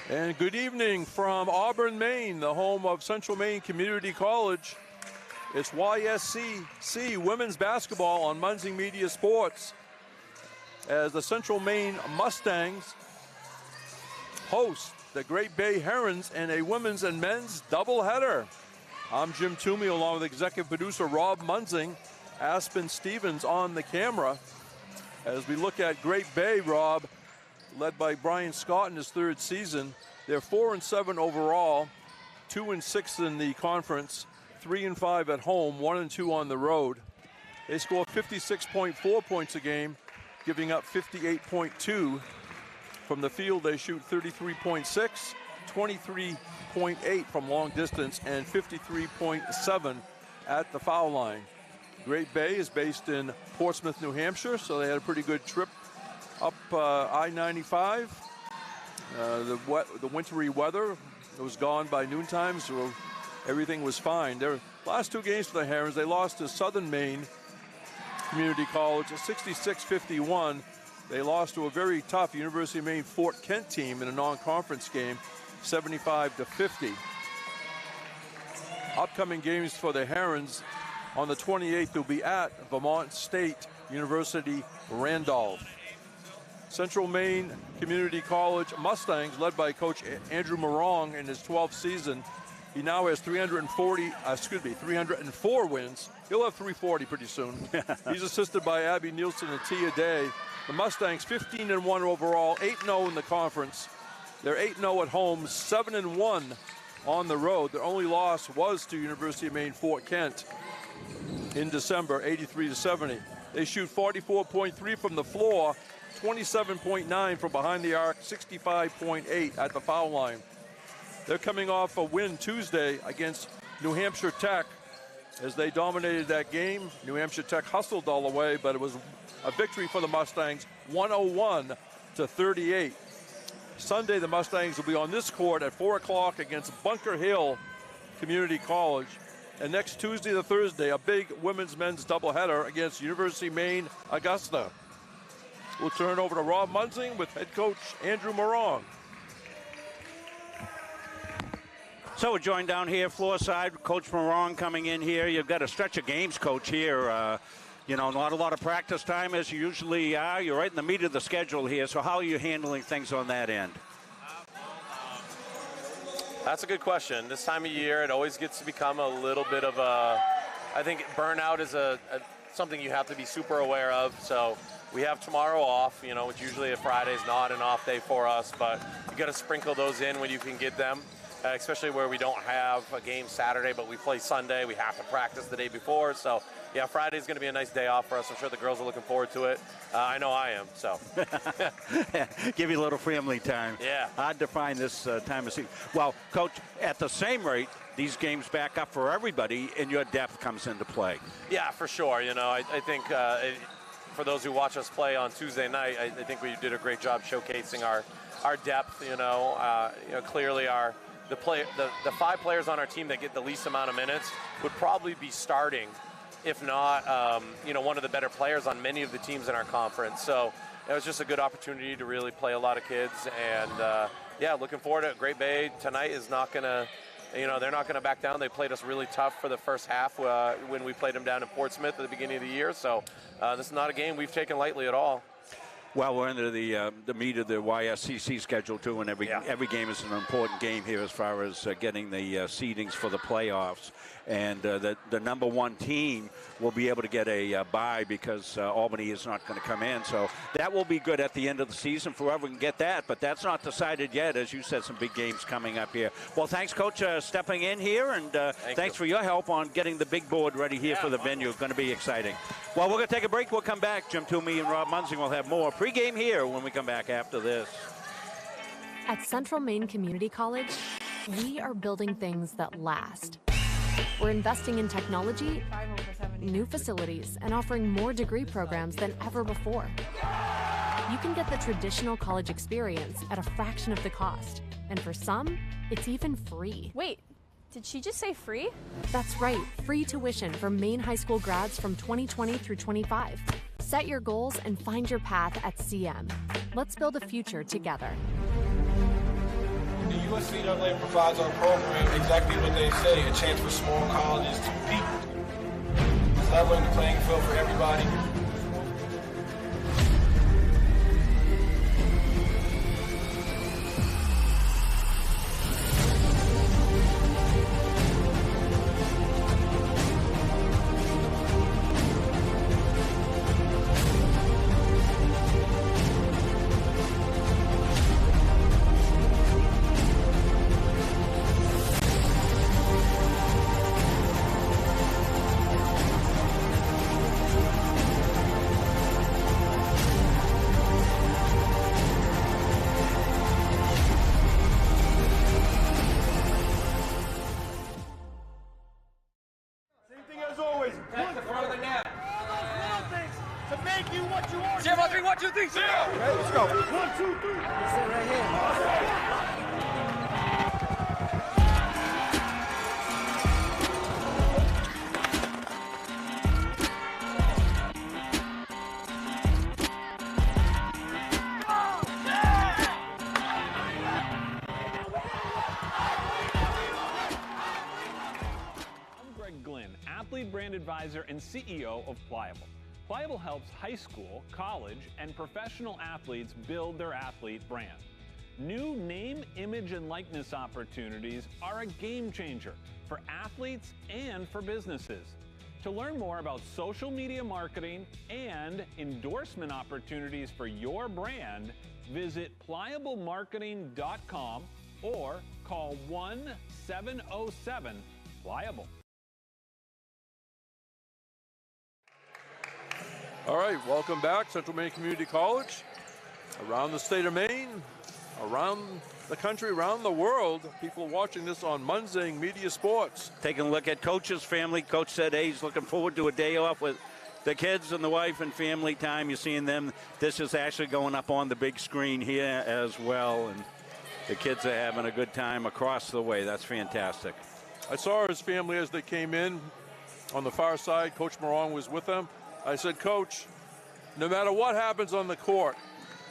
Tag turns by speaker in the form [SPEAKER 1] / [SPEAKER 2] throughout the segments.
[SPEAKER 1] And good evening from Auburn, Maine, the home of Central Maine Community College. It's YSCC women's basketball on Munzing Media Sports as the Central Maine Mustangs host the Great Bay Herons in a women's and men's doubleheader. I'm Jim Toomey along with executive producer Rob Munzing, Aspen Stevens on the camera. As we look at Great Bay, Rob, led by Brian Scott in his third season, they're 4-7 overall, 2-6 in the conference, 3-5 at home, 1-2 on the road. They score 56.4 points a game, giving up 58.2. From the field, they shoot 33.6, 23.8 from long distance, and 53.7 at the foul line. Great Bay is based in Portsmouth, New Hampshire, so they had a pretty good trip up I-95. The wintry weather was gone by noontime, so everything was fine. Their last two games for the Herons, they lost to Southern Maine Community College at 66-51. They lost to a very tough University of Maine Fort Kent team in a non-conference game, 75-50. Upcoming games for the Herons on the 28th will be at Vermont State University, Randolph. Central Maine Community College Mustangs, led by Coach Andrew Morong in his 12th season. He now has 304 wins. He'll have 340 pretty soon. He's assisted by Abby Nielsen and Tia Day. The Mustangs 15-1 overall, 8-0 in the conference. They're 8-0 at home, 7-1 on the road. Their only loss was to University of Maine Fort Kent in December, 83-70. They shoot 44.3 from the floor, 27.9 from behind the arc, 65.8 at the foul line. They're coming off a win Tuesday against New Hampshire Tech as they dominated that game. New Hampshire Tech hustled all the way, but it was a victory for the Mustangs, 101-38. Sunday, the Mustangs will be on this court at 4 o'clock against Bunker Hill Community College. And next Tuesday to Thursday, a big women's-men's doubleheader against University of Maine Augusta. We'll turn over to Rob Munzing with head coach Andrew Morong.
[SPEAKER 2] So we're joined down here, floor side, Coach Morong coming in here. You've got a stretch of games, Coach, here. Not a lot of practice time as you usually are. You're right in the meat of the schedule here. So how are you handling things on that end?
[SPEAKER 3] That's a good question. This time of year, it always gets to become a little bit of a, I think burnout is something you have to be super aware of. So we have tomorrow off, which usually a Friday is not an off day for us, but you got to sprinkle those in when you can get them. Especially where we don't have a game Saturday, but we play Sunday. We have to practice the day before. So, yeah, Friday's going to be a nice day off for us. I'm sure the girls are looking forward to it. I know I am, so.
[SPEAKER 2] Give you a little family time.
[SPEAKER 3] Yeah.
[SPEAKER 2] Hard to find this time of season. Well, Coach, at the same rate, these games back up for everybody, and your depth comes into play.
[SPEAKER 3] Yeah, for sure. I think for those who watch us play on Tuesday night, I think we did a great job showcasing our depth. Clearly the 5 players on our team that get the least amount of minutes would probably be starting, if not, one of the better players on many of the teams in our conference. So it was just a good opportunity to really play a lot of kids. And, looking forward to it. Great Bay tonight is not going to, they're not going to back down. They played us really tough for the first half when we played them down in Portsmouth at the beginning of the year. So this is not a game we've taken lightly at all.
[SPEAKER 2] Well, we're into the meat of the YSCC schedule, too, and every game is an important game here as far as getting the seedings for the playoffs. And the number one team will be able to get a bye because Albany is not going to come in. So that will be good at the end of the season for whoever can get that. But that's not decided yet. As you said, some big games coming up here. Well, thanks, Coach, stepping in here. And thanks for your help on getting the big board ready here for the venue. It's going to be exciting. Well, we're going to take a break. We'll come back. Jim Toomey and Rob Munzing will have more pregame here when we come back after this.
[SPEAKER 4] At Central Maine Community College, we are building things that last. We're investing in technology, new facilities, and offering more degree programs than ever before. You can get the traditional college experience at a fraction of the cost. And for some, it's even free.
[SPEAKER 5] Wait, did she just say free?
[SPEAKER 4] That's right, free tuition for Maine high school grads from 2020 through 25. Set your goals and find your path at CM. Let's build a future together.
[SPEAKER 6] The USC provides our program exactly what they say, a chance for small colleges to compete. Leveling the playing field for everybody.
[SPEAKER 7] Brand advisor and CEO of Pliable. Pliable helps high school, college, and professional athletes build their athlete brand. New name, image, and likeness opportunities are a game changer for athletes and for businesses. To learn more about social media marketing and endorsement opportunities for your brand, visit pliablemarketing.com or call 1-707-PLIABLE.
[SPEAKER 1] All right, welcome back, Central Maine Community College. Around the state of Maine, around the country, around the world, people watching this on Munzing Media Sports.
[SPEAKER 2] Taking a look at Coach's family. Coach said, hey, he's looking forward to a day off with the kids and the wife and family time. You're seeing them. This is actually going up on the big screen here as well, and the kids are having a good time across the way. That's fantastic.
[SPEAKER 1] I saw his family as they came in on the far side. Coach Morong was with them. I said, Coach, no matter what happens on the court,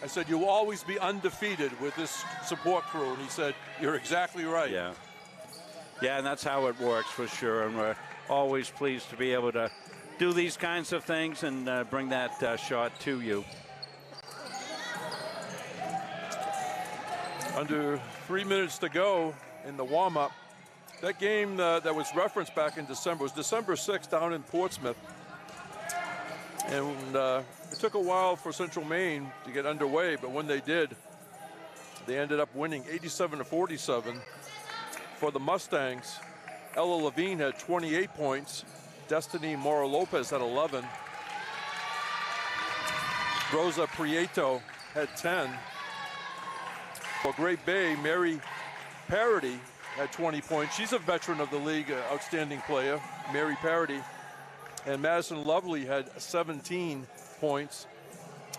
[SPEAKER 1] I said, you'll always be undefeated with this support crew. And he said, you're exactly right.
[SPEAKER 2] Yeah. Yeah, and that's how it works for sure. And we're always pleased to be able to do these kinds of things and bring that shot to you.
[SPEAKER 1] Under 3 minutes to go in the warm-up. That game that was referenced back in December was December 6th down in Portsmouth. And it took a while for Central Maine to get underway, but when they did, they ended up winning 87-47. For the Mustangs, Ella Levine had 28 points. Destiny Mora Lopez had 11. Rosa Prieto had 10. For Great Bay, Mary Parody had 20 points. She's a veteran of the league, outstanding player, Mary Parody. And Madison Lovely had 17 points.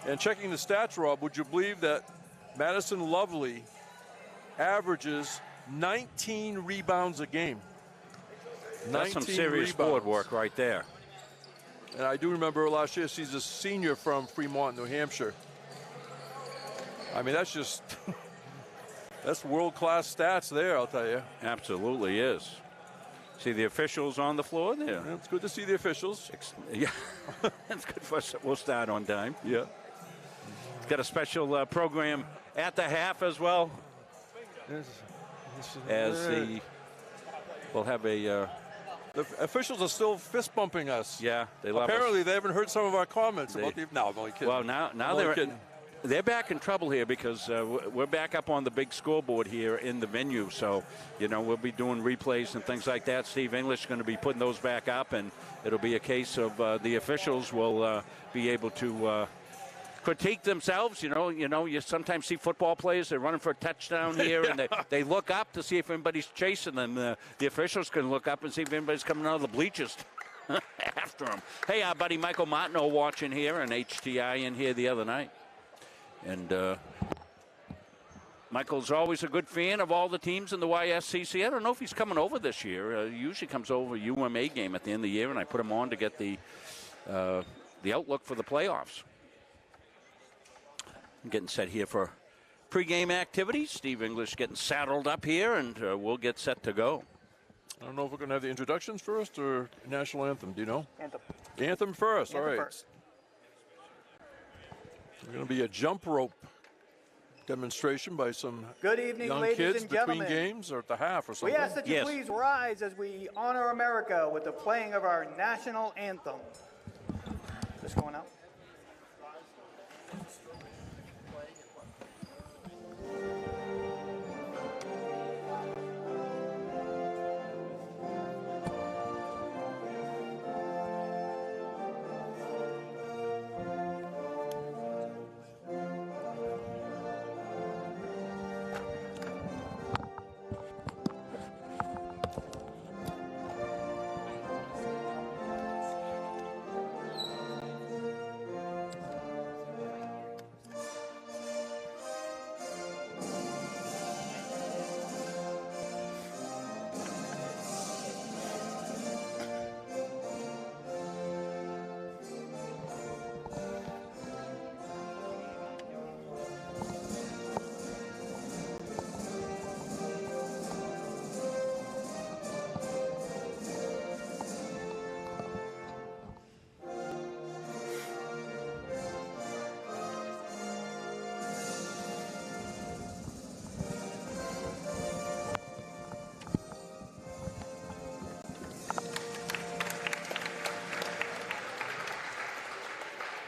[SPEAKER 1] And checking the stats, Rob, would you believe that Madison Lovely averages 19 rebounds a game?
[SPEAKER 2] That's some serious board work right there.
[SPEAKER 1] And I do remember last year, she's a senior from Fremont, New Hampshire. I mean, that's just, that's world-class stats there, I'll tell you.
[SPEAKER 2] Absolutely is. See the officials on the floor there.
[SPEAKER 1] Yeah, it's good to see the officials.
[SPEAKER 2] Yeah, it's good for us. We'll start on time.
[SPEAKER 1] Yeah.
[SPEAKER 2] Got a special program at the half as well. We'll have a.
[SPEAKER 1] The officials are still fist bumping us.
[SPEAKER 2] Yeah, they love
[SPEAKER 1] Apparently,
[SPEAKER 2] us.
[SPEAKER 1] they haven't heard some of our comments about the. No, I'm only kidding.
[SPEAKER 2] Well, now they're back in trouble here because we're back up on the big scoreboard here in the venue. So, you know, we'll be doing replays and things like that. Steve English is going to be putting those back up, and it'll be a case of the officials will be able to critique themselves. You sometimes see football players, they're running for a touchdown here, and they look up to see if anybody's chasing them. The officials can look up and see if anybody's coming out of the bleachers after them. Hey, our buddy Michael Martineau watching here, and HTI in here the other night. And Michael's always a good fan of all the teams in the YSCC. I don't know if he's coming over this year. He usually comes over UMA game at the end of the year, and I put him on to get the outlook for the playoffs. I'm getting set here for pregame activities. Steve English getting saddled up here, and we'll get set to go.
[SPEAKER 1] I don't know if we're going to have the introductions first or national anthem. Do you know?
[SPEAKER 8] Anthem.
[SPEAKER 1] Anthem first.
[SPEAKER 8] Anthem
[SPEAKER 1] All right.
[SPEAKER 8] first.
[SPEAKER 1] There's going to be a jump rope demonstration by some
[SPEAKER 8] Good evening,
[SPEAKER 1] young
[SPEAKER 8] ladies
[SPEAKER 1] kids
[SPEAKER 8] and
[SPEAKER 1] between
[SPEAKER 8] gentlemen.
[SPEAKER 1] games or at the half or something.
[SPEAKER 8] We ask that you
[SPEAKER 2] Yes.
[SPEAKER 8] please rise as we honor America with the playing of our national anthem. Just going out.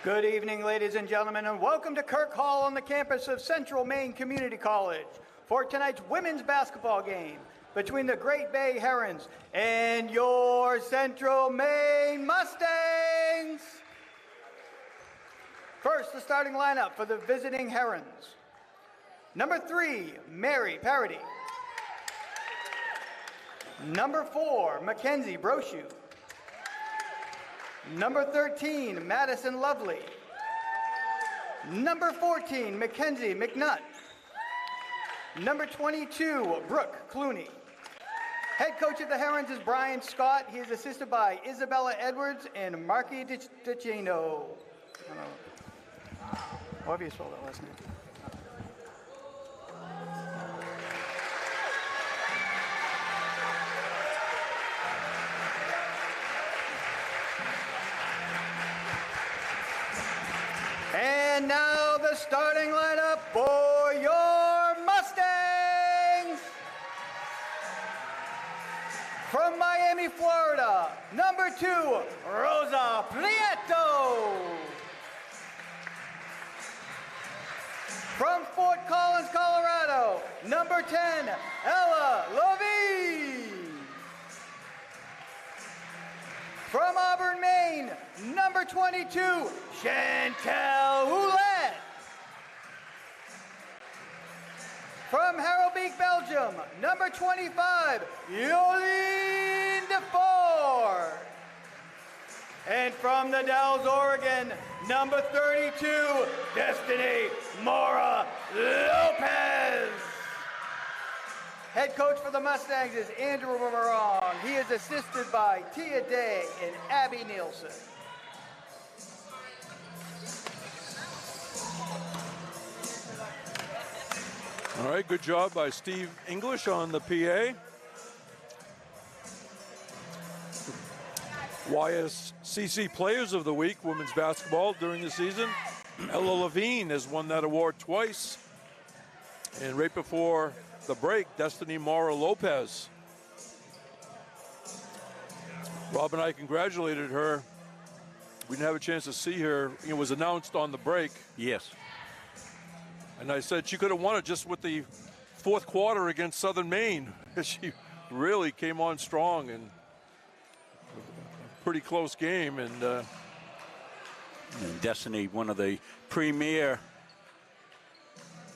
[SPEAKER 8] Good evening, ladies and gentlemen, and welcome to Kirk Hall on the campus of Central Maine Community College for tonight's women's basketball game between the Great Bay Herons and your Central Maine Mustangs. First, the starting lineup for the visiting Herons. Number 3, Mary Parody. Number 4, Mackenzie Brochu. Number 13, Madison Lovely. Number 14, Mackenzie McNutt. Number 22, Brooke Clooney. Head coach of the Herons is Brian Scott. He is assisted by Isabella Edwards and Marky DiCino. However you spell that last name. And now the starting lineup for your Mustangs. From Miami, Florida, number 2, Rosa Prieto. From Fort Collins, Colorado, number 10, Ella Lovie. From Auburn, Maine, number 22, Chantel Houlet. From Harrelbeek, Belgium, number 25, Yolene DeFore. And from the Dalles, Oregon, number 32, Destiny Mora Lopez. Head coach for the Mustangs is Andrew Morong. He is assisted by Tia Day and Abby Nielsen.
[SPEAKER 1] All right, good job by Steve English on the PA. YSCC Players of the Week, women's basketball during the season. Ella Levine has won that award twice. And right before the break, Destiny Mora Lopez. Rob and I congratulated her. We didn't have a chance to see her. It was announced on the break.
[SPEAKER 2] Yes.
[SPEAKER 1] And I said she could have won it just with the fourth quarter against Southern Maine. She really came on strong and a pretty close game. And
[SPEAKER 2] Destiny, one of the premier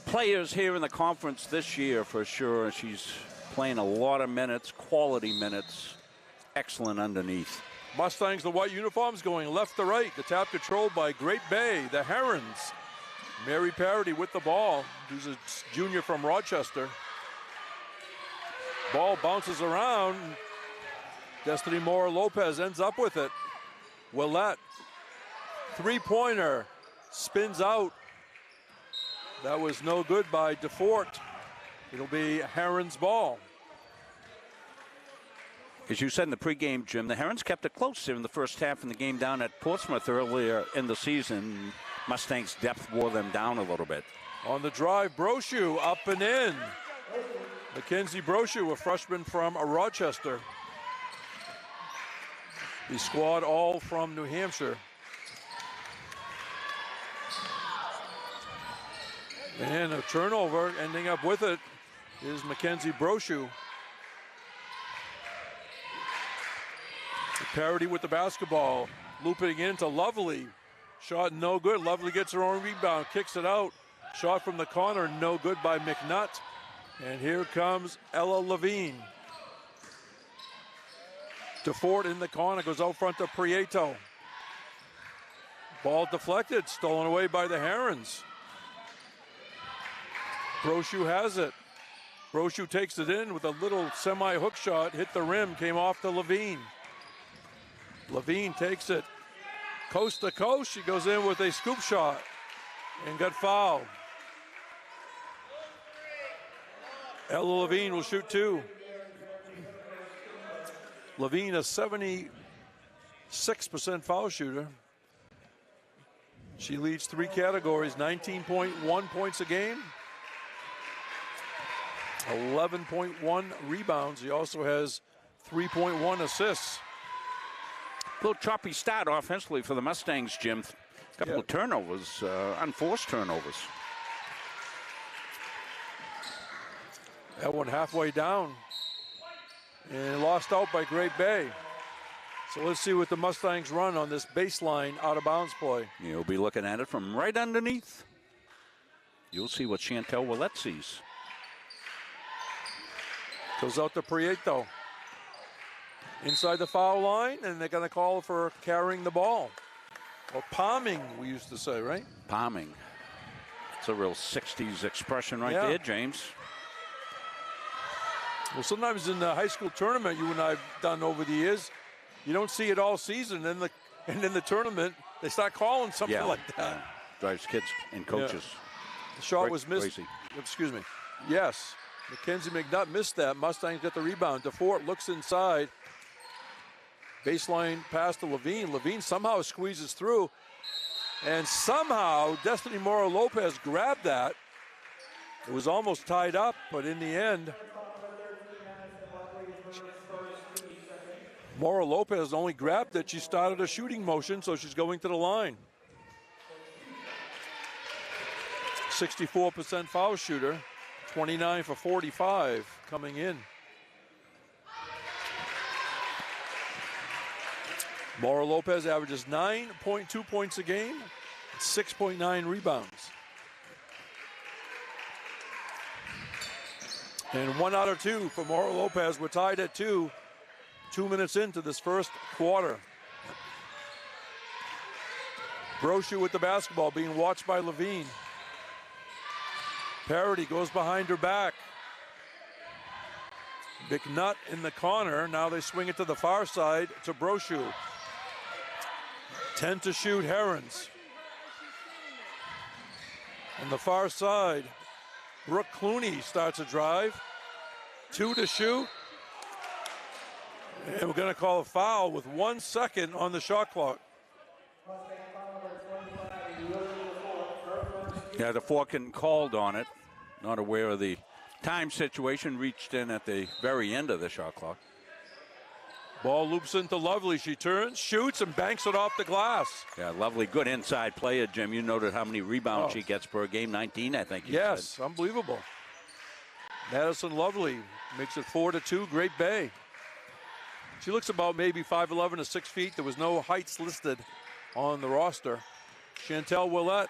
[SPEAKER 2] players here in the conference this year for sure. She's playing a lot of minutes, quality minutes, excellent underneath.
[SPEAKER 1] Mustangs, the white uniforms going left to right. The tap controlled by Great Bay, the Herons. Mary Parody with the ball, who's a junior from Rochester. Ball bounces around. Destiny Mora Lopez ends up with it. Willette, three-pointer, spins out. That was no good by DeFort. It'll be Herons' ball.
[SPEAKER 2] As you said in the pregame, Jim, the Herons kept it close there in the first half in the game down at Portsmouth earlier in the season. Mustangs' depth wore them down a little bit.
[SPEAKER 1] On the drive, Brochu up and in. Mackenzie Brochu, a freshman from Rochester. The squad all from New Hampshire. And a turnover, ending up with it, is Mackenzie Brochu. Parity with the basketball, looping into Lovely. Shot no good. Lovely gets her own rebound, kicks it out. Shot from the corner, no good by McNutt. And here comes Ella Levine. DeFort in the corner, goes out front to Prieto. Ball deflected, stolen away by the Herons. Brochu has it. Brochu takes it in with a little semi-hook shot, hit the rim, came off to Levine. Levine takes it coast to coast. She goes in with a scoop shot and got fouled. Ella Levine will shoot two. Levine, a 76% foul shooter. She leads three categories, 19.1 points a game, 11.1 rebounds. He also has 3.1 assists.
[SPEAKER 2] A little choppy start offensively for the Mustangs, Jim. A couple of turnovers, unforced turnovers.
[SPEAKER 1] That one halfway down and lost out by Great Bay. So let's see what the Mustangs run on this baseline out of bounds play.
[SPEAKER 2] You'll be looking at it from right underneath. You'll see what Chantel Willette sees.
[SPEAKER 1] Goes out to Prieto. Inside the foul line, and they're going to call for carrying the ball. Or palming, we used to say, right?
[SPEAKER 2] Palming. It's a real 60s expression right there, James.
[SPEAKER 1] Well, sometimes in the high school tournament you and I have done over the years, you don't see it all season, and in the tournament, they start calling something like that.
[SPEAKER 2] Yeah. Drives kids and coaches.
[SPEAKER 1] The shot was missed.
[SPEAKER 2] Crazy.
[SPEAKER 1] Excuse me. Yes. Mackenzie McNutt missed that. Mustangs get the rebound. DeFort looks inside. Baseline pass to Levine. Levine somehow squeezes through. And somehow Destiny Mora-Lopez grabbed that. It was almost tied up, but in the end, Mora-Lopez only grabbed it. She started a shooting motion, so she's going to the line. 64% foul shooter, 29 for 45 coming in. Mora-Lopez averages 9.2 points a game, 6.9 rebounds. And 1 out of 2 for Mora-Lopez. We're tied at 2 minutes into this first quarter. Brochu with the basketball, being watched by Levine. Parity goes behind her back. McNutt in the corner. Now they swing it to the far side to Brochu. 10 to shoot, Herons. On the far side, Brooke Clooney starts a drive. 2 to shoot. And we're going to call a foul with 1 second on the shot clock.
[SPEAKER 2] Yeah, the Forkin called on it. Not aware of the time situation. Reached in at the very end of the shot clock.
[SPEAKER 1] Ball loops into Lovely. She turns, shoots, and banks it off the glass.
[SPEAKER 2] Yeah, Lovely. Good inside player, Jim. You noted how many rebounds she gets per game. 19, I think you said.
[SPEAKER 1] Unbelievable. Madison Lovely makes it 4-2. Great Bay. She looks about maybe 5'11" to 6 feet. There was no heights listed on the roster. Chantel Willette.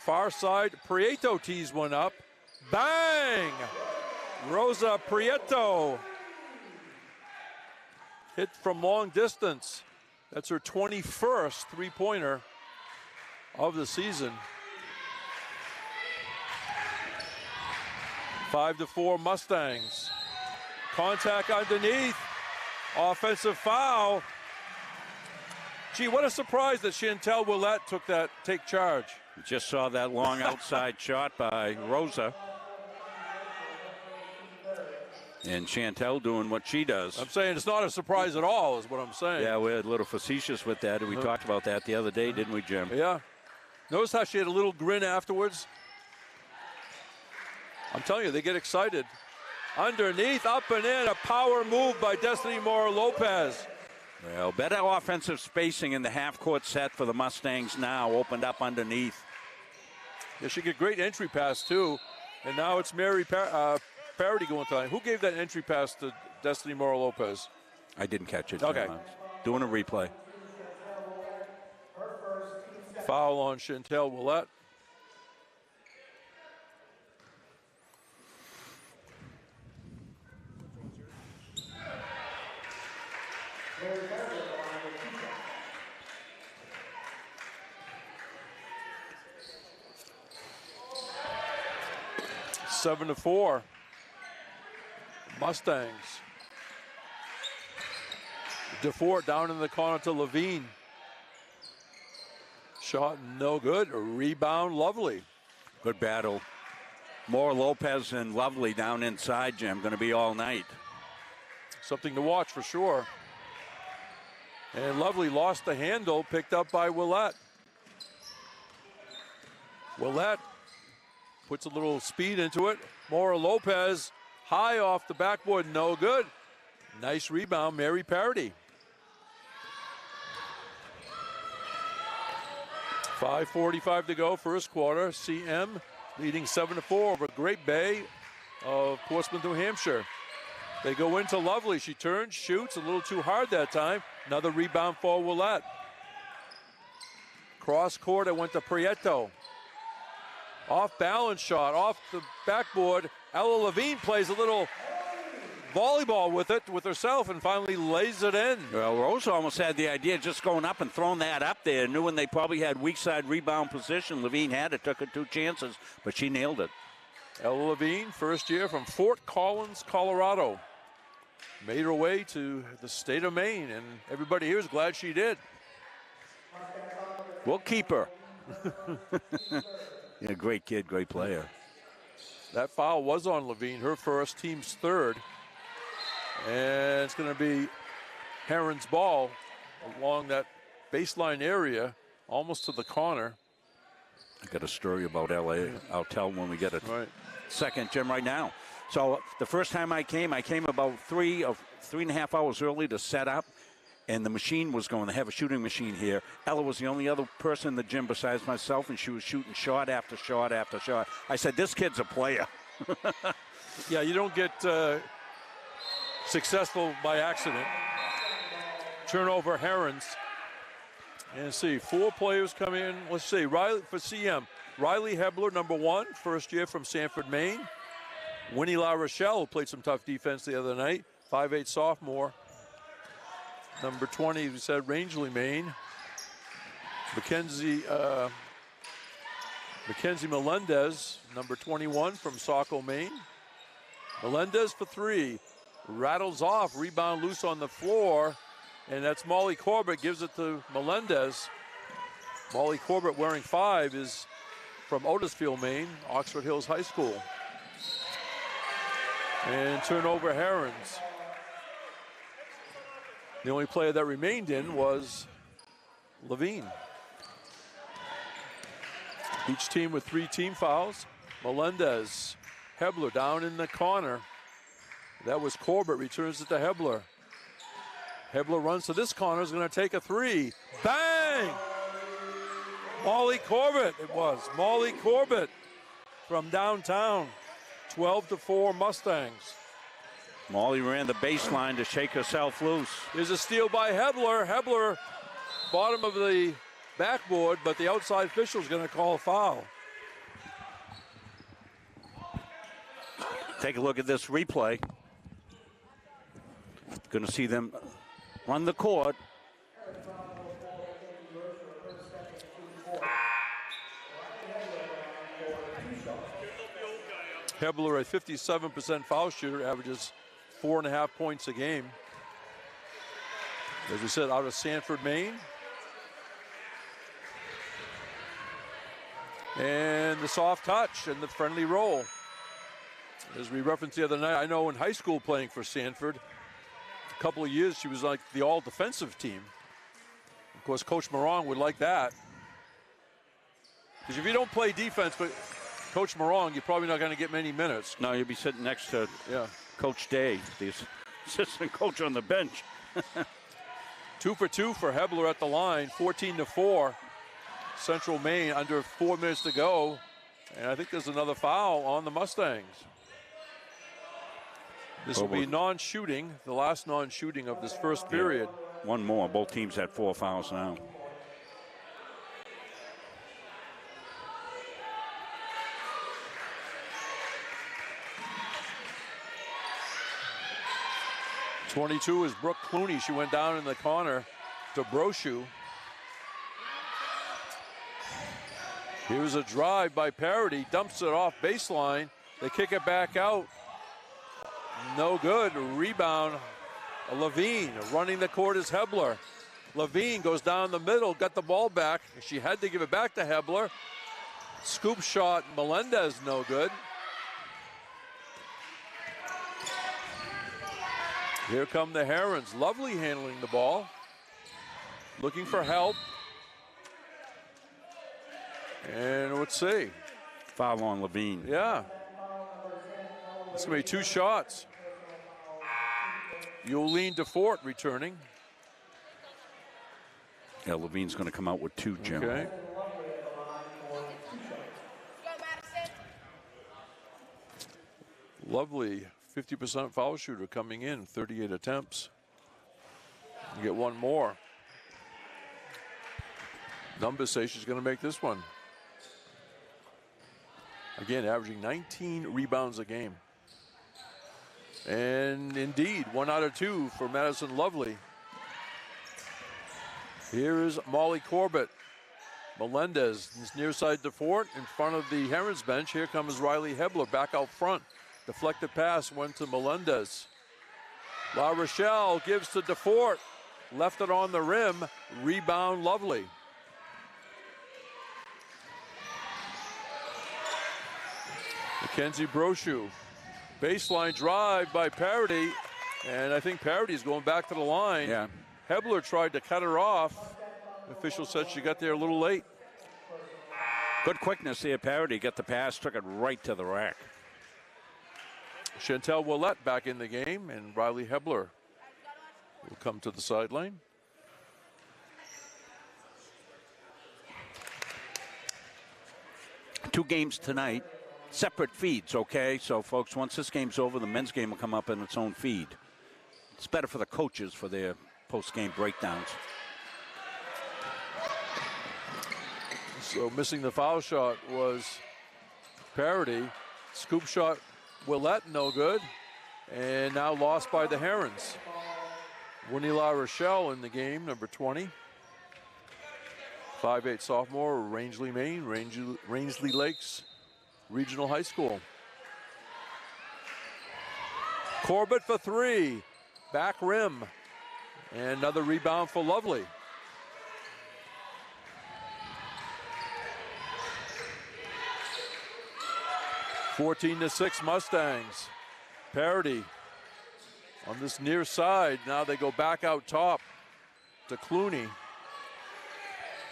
[SPEAKER 1] Far side, Prieto tees one up. Bang! Rosa Prieto. Hit from long distance. That's her 21st three-pointer of the season. 5-4 Mustangs. Contact underneath. Offensive foul. Gee, what a surprise that Chantel Willett took take charge.
[SPEAKER 2] Just saw that long outside shot by Rosa. And Chantel doing what she does.
[SPEAKER 1] I'm saying it's not a surprise at all, is what I'm saying.
[SPEAKER 2] Yeah, we're a little facetious with that. We talked about that the other day, didn't we, Jim?
[SPEAKER 1] Yeah. Notice how she had a little grin afterwards. I'm telling you, they get excited. Underneath, up and in, a power move by Destiny Mora-Lopez.
[SPEAKER 2] Well, better offensive spacing in the half-court set for the Mustangs now, opened up underneath.
[SPEAKER 1] Yeah, she get great entry pass, too. And now it's Mary Parody going to line. Who gave that entry pass to Destiny Mora-Lopez?
[SPEAKER 2] I didn't catch it.
[SPEAKER 1] Okay.
[SPEAKER 2] Jim. Doing a replay.
[SPEAKER 1] Foul on Chantel Willett. Seven to 4. Mustangs. DeFort down in the corner to Levine. Shot no good. A rebound, Lovely.
[SPEAKER 2] Good battle. More Lopez and Lovely down inside, Jim. Going to be all night.
[SPEAKER 1] Something to watch for sure. And Lovely lost the handle, picked up by Willett. Willett puts a little speed into it. Mora-Lopez high off the backboard, no good. Nice rebound, Mary Parody. 5:45 to go, first quarter. CM leading 7-4 over Great Bay of Portsmouth, New Hampshire. They go into Lovely. She turns, shoots a little too hard that time. Another rebound for Willett. Cross court, it went to Prieto. Off balance shot, off the backboard. Ella Levine plays a little volleyball with it, with herself, and finally lays it in.
[SPEAKER 2] Well, Rosa almost had the idea of just going up and throwing that up there, knowing they probably had weak side rebound position. Levine had it, took her 2 chances, but she nailed it.
[SPEAKER 1] Ella Levine, first year from Fort Collins, Colorado. Made her way to the state of Maine, and everybody here is glad she did.
[SPEAKER 2] We'll keep her. Yeah, great kid, great player.
[SPEAKER 1] That foul was on Levine, her first, team's third. And it's going to be Heron's ball along that baseline area, almost to the corner.
[SPEAKER 2] I got a story about LA. I'll tell when we get a second, Jim, right now. So the first time I came about 3.5 hours early to set up, and the machine was going. They have a shooting machine here. Ella was the only other person in the gym besides myself, and she was shooting shot after shot after shot. I said, this kid's a player.
[SPEAKER 1] Yeah, you don't get successful by accident. Turnover, Herons. And see, 4 players come in. Let's see, Riley for CM. Riley Hebler, number 1, first year from Sanford, Maine. Winnie La Rochelle, who played some tough defense the other night. 5'8" sophomore. Number 20, we said, Rangeley, Maine. Mackenzie Melendez, number 21 from Saco, Maine. Melendez for 3. Rattles off, rebound loose on the floor. And that's Molly Corbett, gives it to Melendez. Molly Corbett, wearing 5, is from Otisfield, Maine, Oxford Hills High School. And turnover, Herons. The only player that remained in was Levine. Each team with 3 team fouls. Melendez, Hebler down in the corner. That was Corbett, returns it to Hebler. Hebler runs to this corner, is going to take a 3. Bang! Molly Corbett, it was. Molly Corbett from downtown. 12-4 Mustangs.
[SPEAKER 2] Molly ran the baseline to shake herself loose.
[SPEAKER 1] There's a steal by Hebler. Hebler, bottom of the backboard, but the outside official is going to call a foul.
[SPEAKER 2] Take a look at this replay. Going to see them run the court.
[SPEAKER 1] Hebler, a 57% foul shooter, averages 4.5 points a game. As we said, out of Sanford, Maine. And the soft touch and the friendly roll. As we referenced the other night, I know in high school playing for Sanford, a couple of years she was like the all-defensive team. Of course, Coach Morong would like that. Because if you don't play defense, but Coach Morong, you're probably not going to get many minutes.
[SPEAKER 2] No, you'll be sitting next to Coach Day, the assistant coach on the bench.
[SPEAKER 1] 2 for 2 for Hebler at the line, 14-4. Central Maine under 4 minutes to go. And I think there's another foul on the Mustangs. This will be non-shooting, the last non-shooting of this first period.
[SPEAKER 2] One more. Both teams had 4 fouls now.
[SPEAKER 1] .22 is Brooke Clooney. She went down in the corner to Brochu. Here's a drive by Parody. Dumps it off baseline. They kick it back out. No good. Rebound. Levine running the court is Hebler. Levine goes down the middle. Got the ball back. She had to give it back to Hebler. Scoop shot. Melendez no good. Here come the Herons. Lovely handling the ball. Looking for help. And let's see.
[SPEAKER 2] Foul on Levine.
[SPEAKER 1] Yeah. It's going to be 2 shots. Yolene DeFort returning.
[SPEAKER 2] Yeah, Levine's going to come out with 2, Jim.
[SPEAKER 1] Okay. Lovely 50% foul shooter coming in, 38 attempts. You get one more. Numbers say she's going to make this one. Again, averaging 19 rebounds a game. And indeed, 1 out of 2 for Madison Lovely. Here is Molly Corbett. Melendez is near side DeFort in front of the Herons bench. Here comes Riley Hebler back out front. Deflected pass went to Melendez. La Rochelle gives to DeFort. Left it on the rim. Rebound Lovely. Mackenzie Brochu. Baseline drive by Parody. And I think Parody's going back to the line.
[SPEAKER 2] Yeah.
[SPEAKER 1] Hebler tried to cut her off. The official said she got there a little late.
[SPEAKER 2] Good quickness there, Parody. Got the pass, took it right to the rack.
[SPEAKER 1] Chantel Willette back in the game, and Riley Hebler will come to the sideline.
[SPEAKER 2] Two games tonight, separate feeds, okay? So, folks, once this game's over, the men's game will come up in its own feed. It's better for the coaches for their post-game breakdowns.
[SPEAKER 1] So missing the foul shot was Parody. Scoop shot, Willette, no good. And now lost by the Herons. Winnie La Rochelle in the game, number 20. 5'8" sophomore, Rangeley, Maine, Rangeley Lakes Regional High School. Corbett for 3. Back rim. And another rebound for Lovely. (14-6) Mustangs. Parody on this near side. Now they go back out top to Clooney.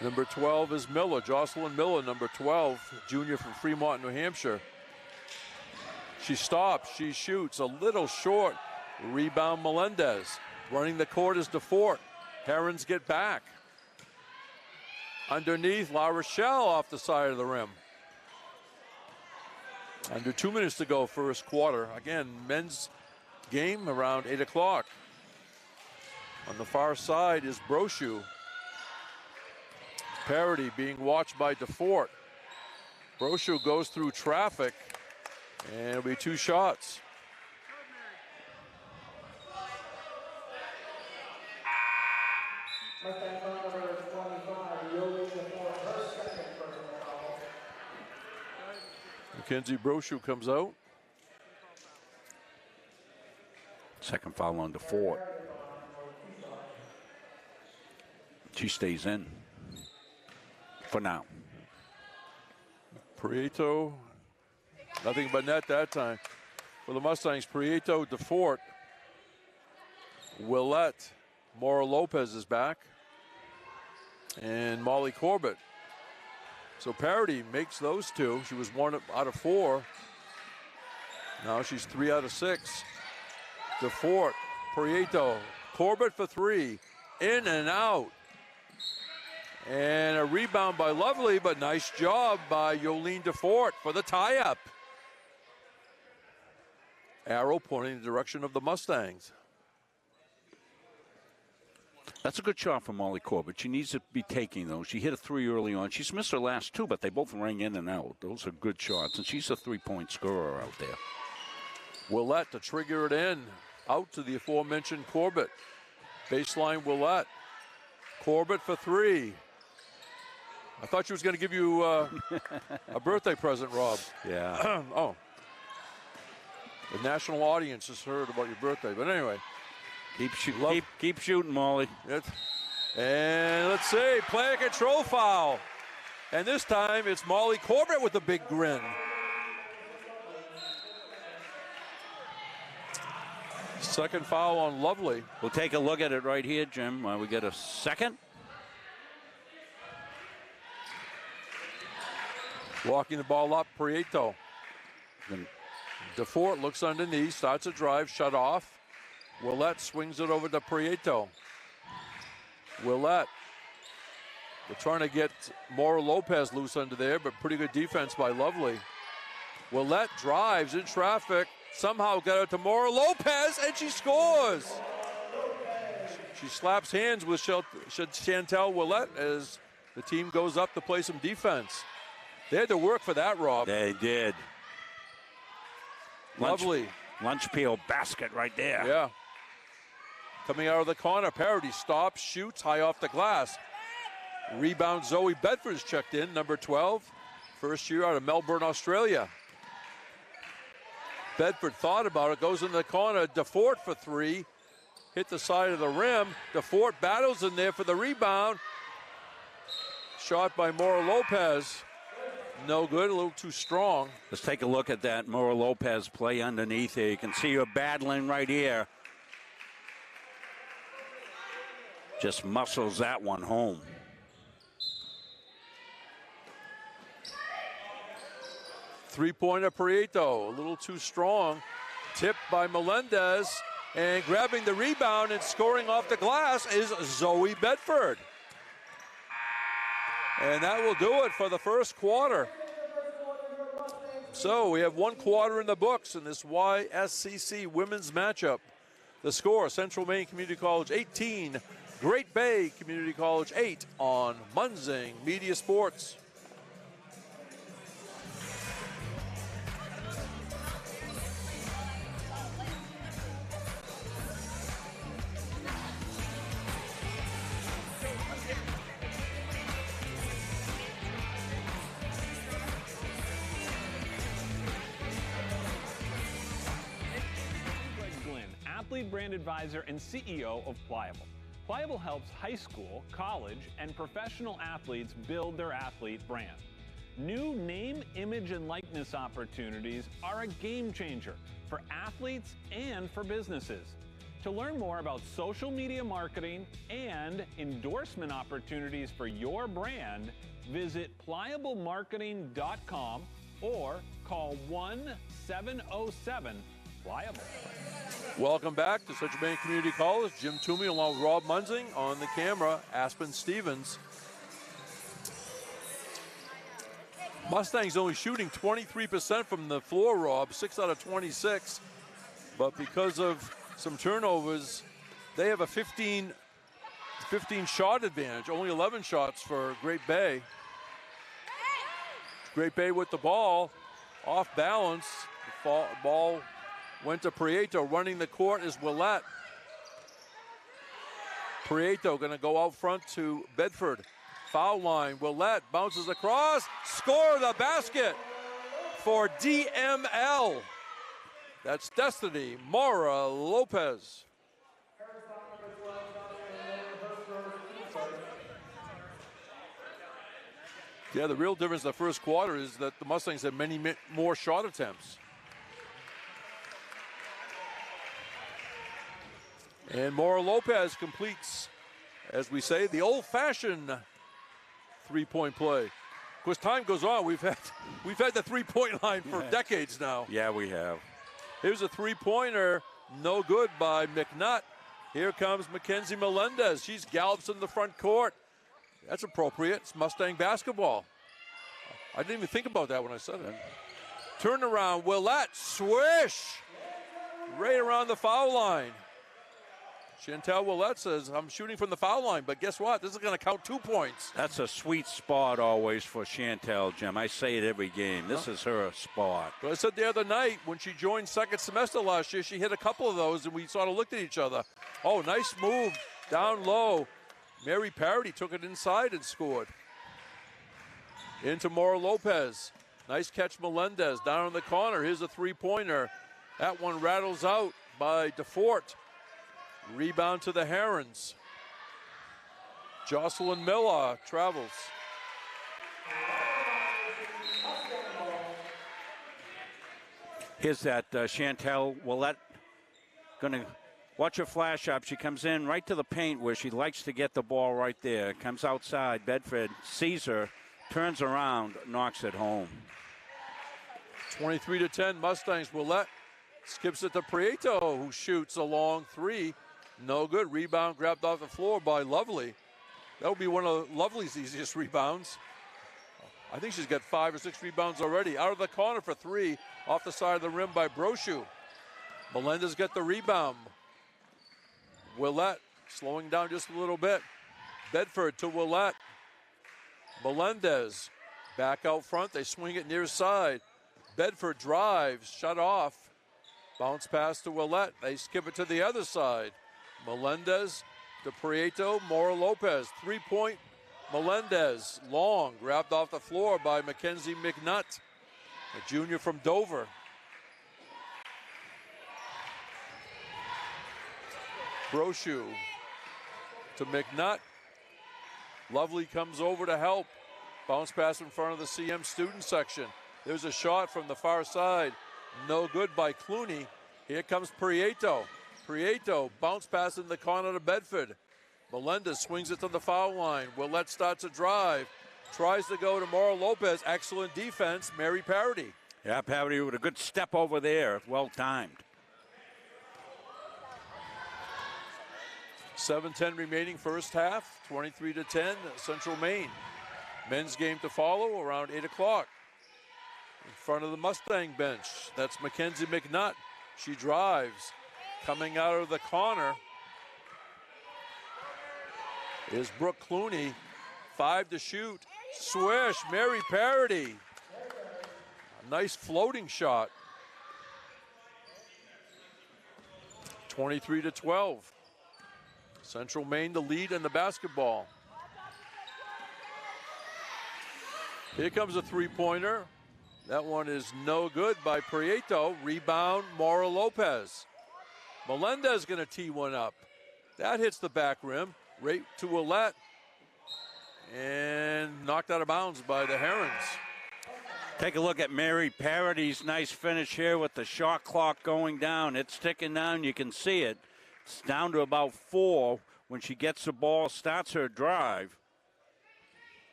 [SPEAKER 1] Number 12 is Miller, Jocelyn Miller, number 12, junior from Fremont, New Hampshire. She stops, she shoots, a little short. Rebound Melendez. Running the court is DeFort. Herons get back. Underneath, La Rochelle off the side of the rim. Under 2 minutes to go, first quarter. Again, men's game around 8 o'clock. On the far side is Brochu. Parody being watched by DeFort. Brochu goes through traffic, and it'll be 2 shots. Mackenzie Brochu comes out.
[SPEAKER 2] Second foul on DeFort. She stays in for now.
[SPEAKER 1] Prieto, nothing but net that time. For the Mustangs, Prieto, DeFort, Willette, Mora Lopez is back, and Molly Corbett. So Parity makes those two. She was 1 out of 4. Now she's 3 out of 6. DeFort, Prieto, Corbett for 3, in and out. And a rebound by Lovely, but nice job by Yolene DeFort for the tie-up. Arrow pointing in the direction of the Mustangs.
[SPEAKER 2] That's a good shot for Molly Corbett. She needs to be taking those. She hit a 3 early on. She's missed her last 2, but they both rang in and out. Those are good shots, and she's a 3-point scorer out there.
[SPEAKER 1] Willette to trigger it in. Out to the aforementioned Corbett. Baseline Willette. Corbett for 3. I thought she was going to give you a birthday present, Rob.
[SPEAKER 2] Yeah.
[SPEAKER 1] Oh. The national audience has heard about your birthday. But anyway.
[SPEAKER 2] Keep shooting, Molly.
[SPEAKER 1] And let's see, player control foul. And this time it's Molly Corbett with a big grin. Second foul on Lovely.
[SPEAKER 2] We'll take a look at it right here, Jim. We get a second.
[SPEAKER 1] Walking the ball up, Prieto. DeFort looks underneath, starts a drive, shut off. Willette swings it over to Prieto. Willette. They're trying to get Mora Lopez loose under there, but pretty good defense by Lovely. Willette drives in traffic, somehow got it to Mora Lopez, and she scores. She slaps hands with Chantel Willette as the team goes up to play some defense. They had to work for that, Rob.
[SPEAKER 2] They did.
[SPEAKER 1] Lovely.
[SPEAKER 2] Lunch peel basket right there.
[SPEAKER 1] Yeah. Coming out of the corner, Parity stops, shoots high off the glass. Rebound, Zoe Bedford's checked in, number 12. First year out of Melbourne, Australia. Bedford thought about it, goes in the corner. DeFort for 3. Hit the side of the rim. DeFort battles in there for the rebound. Shot by Mora Lopez. No good, a little too strong.
[SPEAKER 2] Let's take a look at that Mora Lopez play underneath here. You can see her battling right here. Just muscles that one home.
[SPEAKER 1] Three-pointer Prieto, a little too strong. Tipped by Melendez, and grabbing the rebound and scoring off the glass is Zoe Bedford. And that will do it for the first quarter. So we have 1 quarter in the books in this YSCC women's matchup. The score, Central Maine Community College 18, Great Bay Community College 8 on Munzing Media Sports.
[SPEAKER 7] Brand advisor and CEO of Pliable. Pliable helps high school, college, and professional athletes build their athlete brand. New name, image, and likeness opportunities are a game changer for athletes and for businesses. To learn more about social media marketing and endorsement opportunities for your brand, visit pliablemarketing.com or call 1-707-PLIABLE.
[SPEAKER 1] Welcome back to Central Maine Community College. Jim Toomey along with Rob Munzing on the camera, Aspen Stevens. Mustangs only shooting 23% from the floor, Rob, 6 out of 26. But because of some turnovers, they have a 15 shot advantage, only 11 shots for Great Bay. Great Bay with the ball, off balance. The ball went to Prieto. Running the court is Willette. Prieto going to go out front to Bedford. Foul line, Willette bounces across. Score the basket for DML. That's Destiny Mora Lopez. Yeah, the real difference in the first quarter is that the Mustangs had many more shot attempts. And Mora Lopez completes, as we say, the old-fashioned three-point play. Of course, time goes on. We've had the three-point line for decades now.
[SPEAKER 2] Yeah, we have.
[SPEAKER 1] Here's a three-pointer, no good by McNutt. Here comes Mackenzie Melendez. She's gallops in the front court. That's appropriate. It's Mustang basketball. I didn't even think about that when I said it. Turn around, Willette, swish! Right around the foul line. Chantel Willette says, I'm shooting from the foul line, but guess what? This is going to count 2 points.
[SPEAKER 2] That's a sweet spot always for Chantel, Jim. I say it every game. This is her spot.
[SPEAKER 1] But I said the other night when she joined second semester last year, she hit a couple of those, and we sort of looked at each other. Oh, nice move down low. Mary Parody took it inside and scored. Into Mora Lopez. Nice catch, Melendez. Down in the corner. Here's a three-pointer. That one rattles out by DeFort. Rebound to the Herons. Jocelyn Miller travels.
[SPEAKER 2] Here's that Chantel Willette going to watch her flash up. She comes in right to the paint where she likes to get the ball right there. Comes outside. Bedford sees her, turns around, knocks it home.
[SPEAKER 1] 23-10 Mustangs. Willette skips it to Prieto, who shoots a long three. No good. Rebound grabbed off the floor by Lovely. That would be one of Lovely's easiest rebounds. I think she's got 5 or 6 rebounds already. Out of the corner for three, off the side of the rim by Brochu. Melendez got the rebound. Willette slowing down just a little bit. Bedford to Willette. Melendez back out front. They swing it near side. Bedford drives, shut off. Bounce pass to Willette. They skip it to the other side. Melendez to Prieto, Mora Lopez. 3-point Melendez, long, grabbed off the floor by Mackenzie McNutt, a junior from Dover. Brochu to McNutt. Lovely comes over to help. Bounce pass in front of the CM student section. There's a shot from the far side. No good by Clooney. Here comes Prieto. Prieto, bounce pass in the corner to Bedford. Melendez swings it to the foul line. Willette starts a drive. Tries to go to Mora Lopez. Excellent defense. Mary Parody.
[SPEAKER 2] Yeah, Parody with a good step over there. Well timed.
[SPEAKER 1] 7:10 remaining first half. 23-10 Central Maine. Men's game to follow around 8 o'clock. In front of the Mustang bench. That's Mackenzie McNutt. She drives. Coming out of the corner is Brooke Clooney. 5 to shoot. Swish. Mary Parody. A nice floating shot. 23-12. Central Maine the lead in the basketball. Here comes a three-pointer. That one is no good by Prieto. Rebound, Mora Lopez. Melendez going to tee one up. That hits the back rim, right to Willette. And knocked out of bounds by the Herons.
[SPEAKER 2] Take a look at Mary Parody's nice finish here with the shot clock going down. It's ticking down. You can see it. It's down to about 4 when she gets the ball, starts her drive.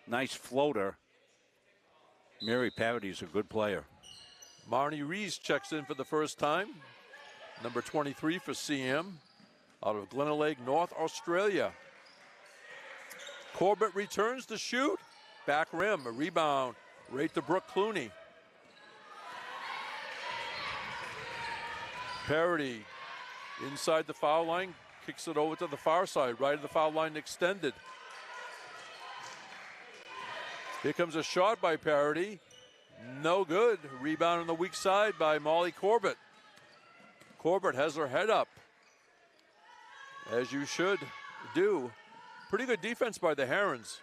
[SPEAKER 2] Nice floater. Mary Parody's a good player.
[SPEAKER 1] Marnie Rees checks in for the first time. Number 23 for CM, out of Glenelg, North Australia. Corbett returns to shoot. Back rim, a rebound, right to Brooke Clooney. Parody inside the foul line, kicks it over to the far side, right of the foul line extended. Here comes a shot by Parody. No good. Rebound on the weak side by Molly Corbett. Corbett has her head up, as you should do. Pretty good defense by the Herons.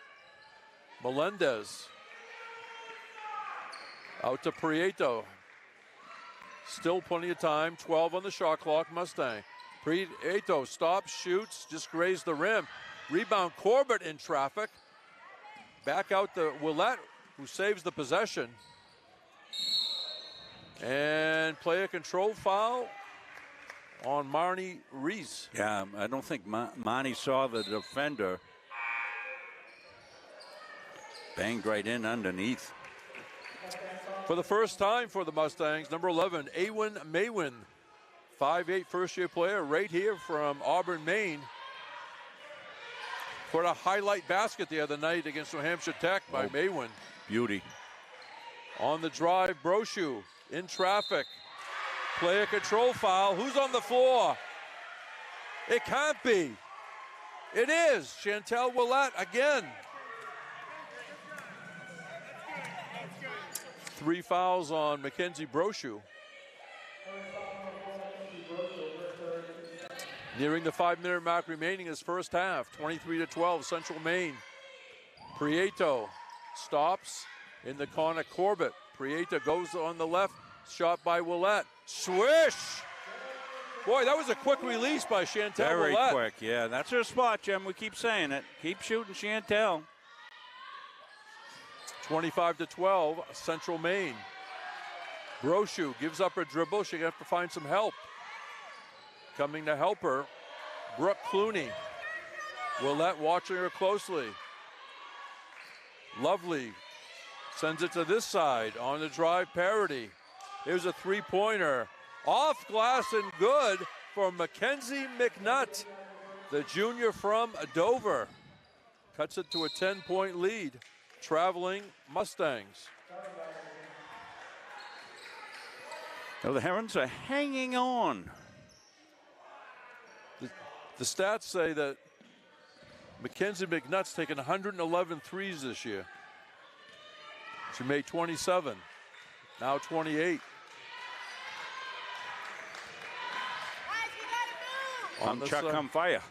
[SPEAKER 1] Melendez out to Prieto. Still plenty of time. 12 on the shot clock. Mustang. Prieto stops, shoots, just grazed the rim. Rebound, Corbett in traffic. Back out to Willette. who saves the possession. And player control foul on Marnie Reese.
[SPEAKER 2] Yeah, I don't think Marnie saw the defender. Banged right in underneath.
[SPEAKER 1] For the first time for the Mustangs, number 11, Awen Maywin, 5'8", first-year player, right here from Auburn, Maine. For a highlight basket the other night against New Hampshire Tech by Maywin.
[SPEAKER 2] Beauty.
[SPEAKER 1] On the drive, Brochu in traffic. Player control foul. Who's on the floor? It can't be. It is. Chantel Willett again. 3 fouls on Mackenzie Brochu. Nearing the 5-minute mark remaining in this first half. 23-12, Central Maine. Prieto stops in the corner. Corbett. Prieto goes on the left. Shot by Willett. Swish! Boy, that was a quick release by Chantel
[SPEAKER 2] Very
[SPEAKER 1] Willett.
[SPEAKER 2] quick, yeah. That's her spot, Jim. We keep saying it. Keep shooting Chantel.
[SPEAKER 1] 25-12, Central Maine. Brochu gives up her dribble. She's going to have to find some help. Coming to help her, Brooke Clooney. Willett watching her closely. Lovely sends it to this side on the drive. Parody. Here's a three-pointer. Off glass and good for Mackenzie McNutt, the junior from Dover. Cuts it to a 10-point lead. Traveling Mustangs.
[SPEAKER 2] So the Herons are hanging on.
[SPEAKER 1] The stats say that Mackenzie McNutt's taken 111 threes this year. She made 27, now 28.
[SPEAKER 2] Come Chuck, come fire.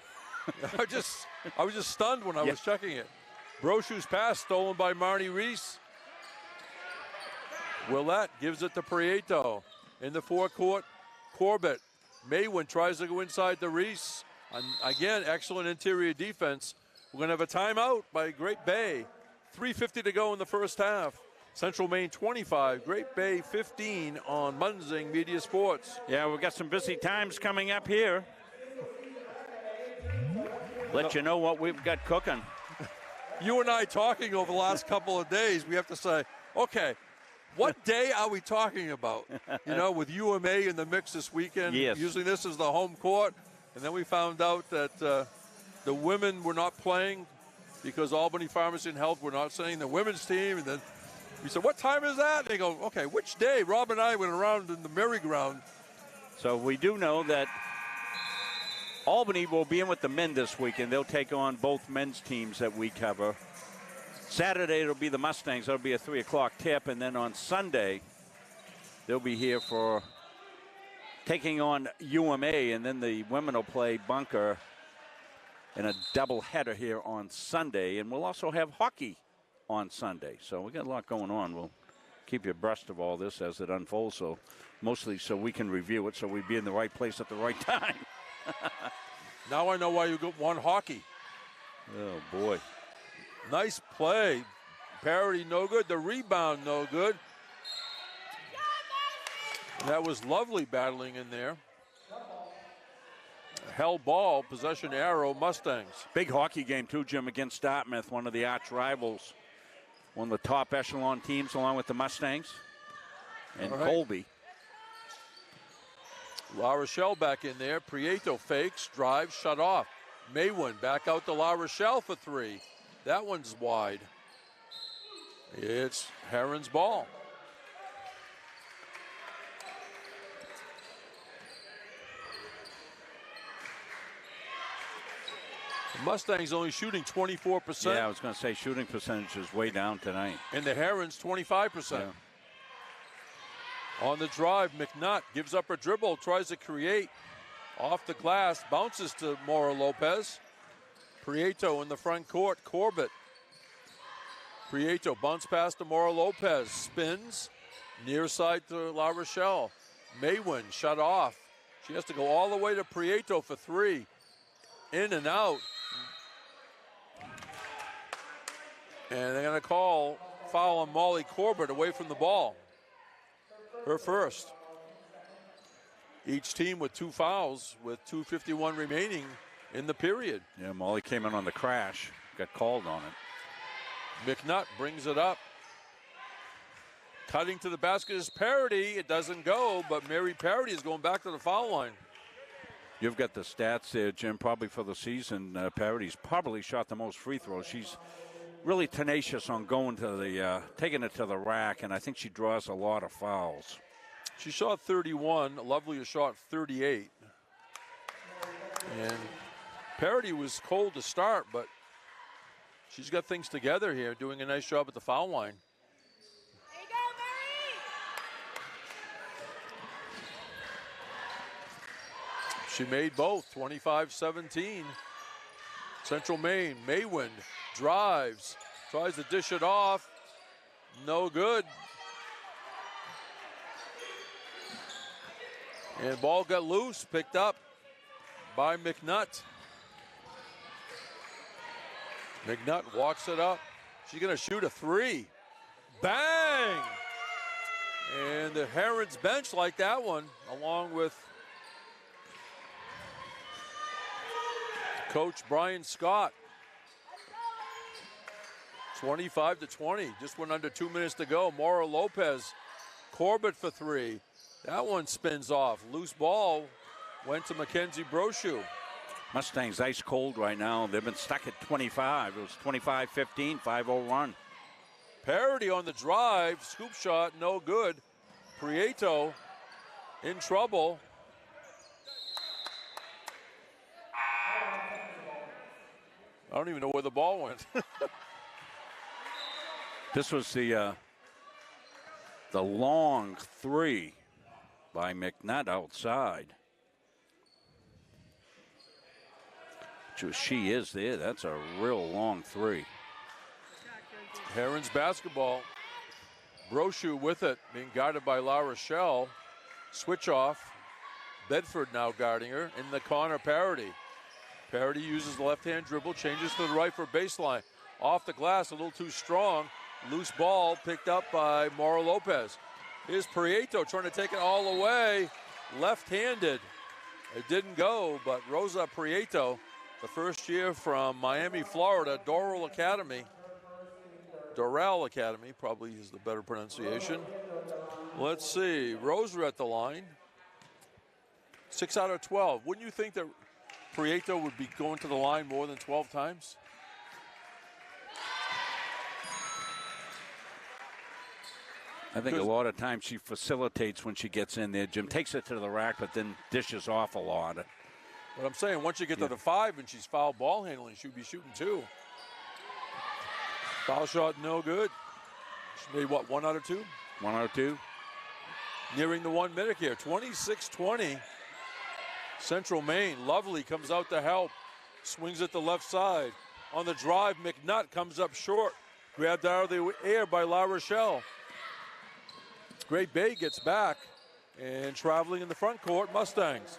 [SPEAKER 1] I was just stunned when I was checking it. Brochu's pass stolen by Marnie Reese. Willett gives it to Prieto. In the forecourt, Corbett. Maywin tries to go inside the Reese. And again, excellent interior defense. We're going to have a timeout by Great Bay. 3:50 to go in the first half. Central Maine 25, Great Bay 15 on Munsing Media Sports.
[SPEAKER 2] Yeah, we've got some busy times coming up here. Let you know what we've got cooking.
[SPEAKER 1] You and I talking over the last couple of days, we have to say, okay, what day are we talking about? You know, with UMA in the mix this weekend, using this as the home court. And then we found out that the women were not playing because Albany Pharmacy and Health were not sending the women's team. And then we said, what time is that? And they go, okay, which day? Rob and I went around in the merry-go-round.
[SPEAKER 2] So we do know that Albany will be in with the men this weekend. They'll take on both men's teams that we cover. Saturday, it'll be the Mustangs. That'll be a 3 o'clock tip. And then on Sunday, they'll be here for taking on UMA. And then the women will play Bunker in a doubleheader here on Sunday. And we'll also have hockey on Sunday. So we got a lot going on. We'll keep you abreast of all this as it unfolds. So mostly so we can review it, so we be in the right place at the right time.
[SPEAKER 1] Now I know why you won hockey.
[SPEAKER 2] Oh, boy.
[SPEAKER 1] Nice play. Parody, no good. The rebound, no good. That was lovely battling in there. Hell ball, possession arrow, Mustangs.
[SPEAKER 2] Big hockey game, too, Jim, against Dartmouth, one of the arch rivals. One of the top echelon teams along with the Mustangs. And Colby.
[SPEAKER 1] La Rochelle back in there. Prieto fakes, drives, shut off. Maywin back out to La Rochelle for three. That one's wide. It's Heron's ball. The Mustangs only shooting 24%.
[SPEAKER 2] Yeah, I was going to say shooting percentage is way down tonight.
[SPEAKER 1] And the Herons 25%.
[SPEAKER 2] Yeah.
[SPEAKER 1] On the drive, McNutt gives up her dribble, tries to create off the glass, bounces to Mora Lopez. Prieto in the front court, Corbett. Prieto bounce pass to Mora Lopez, spins, near side to La Rochelle. Maywin shut off. She has to go all the way to Prieto for three. In and out. And they're going to call foul on Molly Corbett away from the ball. Her first. Each team with 2 fouls with 2:51 remaining in the period.
[SPEAKER 2] Yeah, Molly came in on the crash, got called on it.
[SPEAKER 1] McNutt brings it up. Cutting to the basket is Parody. It doesn't go, but Mary Parody is going back to the foul line.
[SPEAKER 2] You've got the stats there, Jim, probably for the season. Parody's probably shot the most free throws. She's really tenacious on going to the, taking it to the rack, and I think she draws a lot of fouls.
[SPEAKER 1] She shot 31. Lovely has shot 38. And Parody was cold to start, but she's got things together here, doing a nice job at the foul line. She made both, 25-17. Central Maine, Maywind drives, tries to dish it off. No good. And ball got loose, picked up by McNutt. McNutt walks it up. She's gonna shoot a 3. Bang! And the Herons bench like that one, along with Coach Brian Scott. 25-20, just went under 2 minutes to go. Maura Lopez, Corbett for 3. That one spins off. Loose ball went to Mackenzie Brochu.
[SPEAKER 2] Mustangs ice cold right now. They've been stuck at 25. It was 25-15, 5-0 run.
[SPEAKER 1] Parody on the drive, scoop shot, no good. Prieto in trouble. I don't even know where the ball went.
[SPEAKER 2] This was the long 3 by McNutt outside. She is there. That's a real long 3.
[SPEAKER 1] Herons basketball. Brochu with it, being guarded by La Rochelle. Switch off. Bedford now guarding her. In the corner, Parody. Parody uses the left-hand dribble, changes to the right for baseline. Off the glass, a little too strong. Loose ball picked up by Maura Lopez. Here's Prieto trying to take it all away. Left-handed. It didn't go, but Rosa Prieto, the first year from Miami, Florida, Doral Academy. Doral Academy probably is the better pronunciation. Let's see, Rosa at the line. 6 out of 12. Wouldn't you think that Prieto would be going to the line more than 12 times?
[SPEAKER 2] I think a lot of times she facilitates when she gets in there. Jim takes it to the rack, but then dishes off a lot.
[SPEAKER 1] But I'm saying once you get to the 5 and she's foul ball handling, she'd be shooting 2. Foul shot, no good. She made what, 1 out of 2?
[SPEAKER 2] 1 out of 2.
[SPEAKER 1] Nearing the 1 minute here, 26-20. Central Maine, Lovely comes out to help. Swings it the left side. On the drive, McNutt comes up short. Grabbed out of the air by La Rochelle. Great Bay gets back, and traveling in the front court, Mustangs.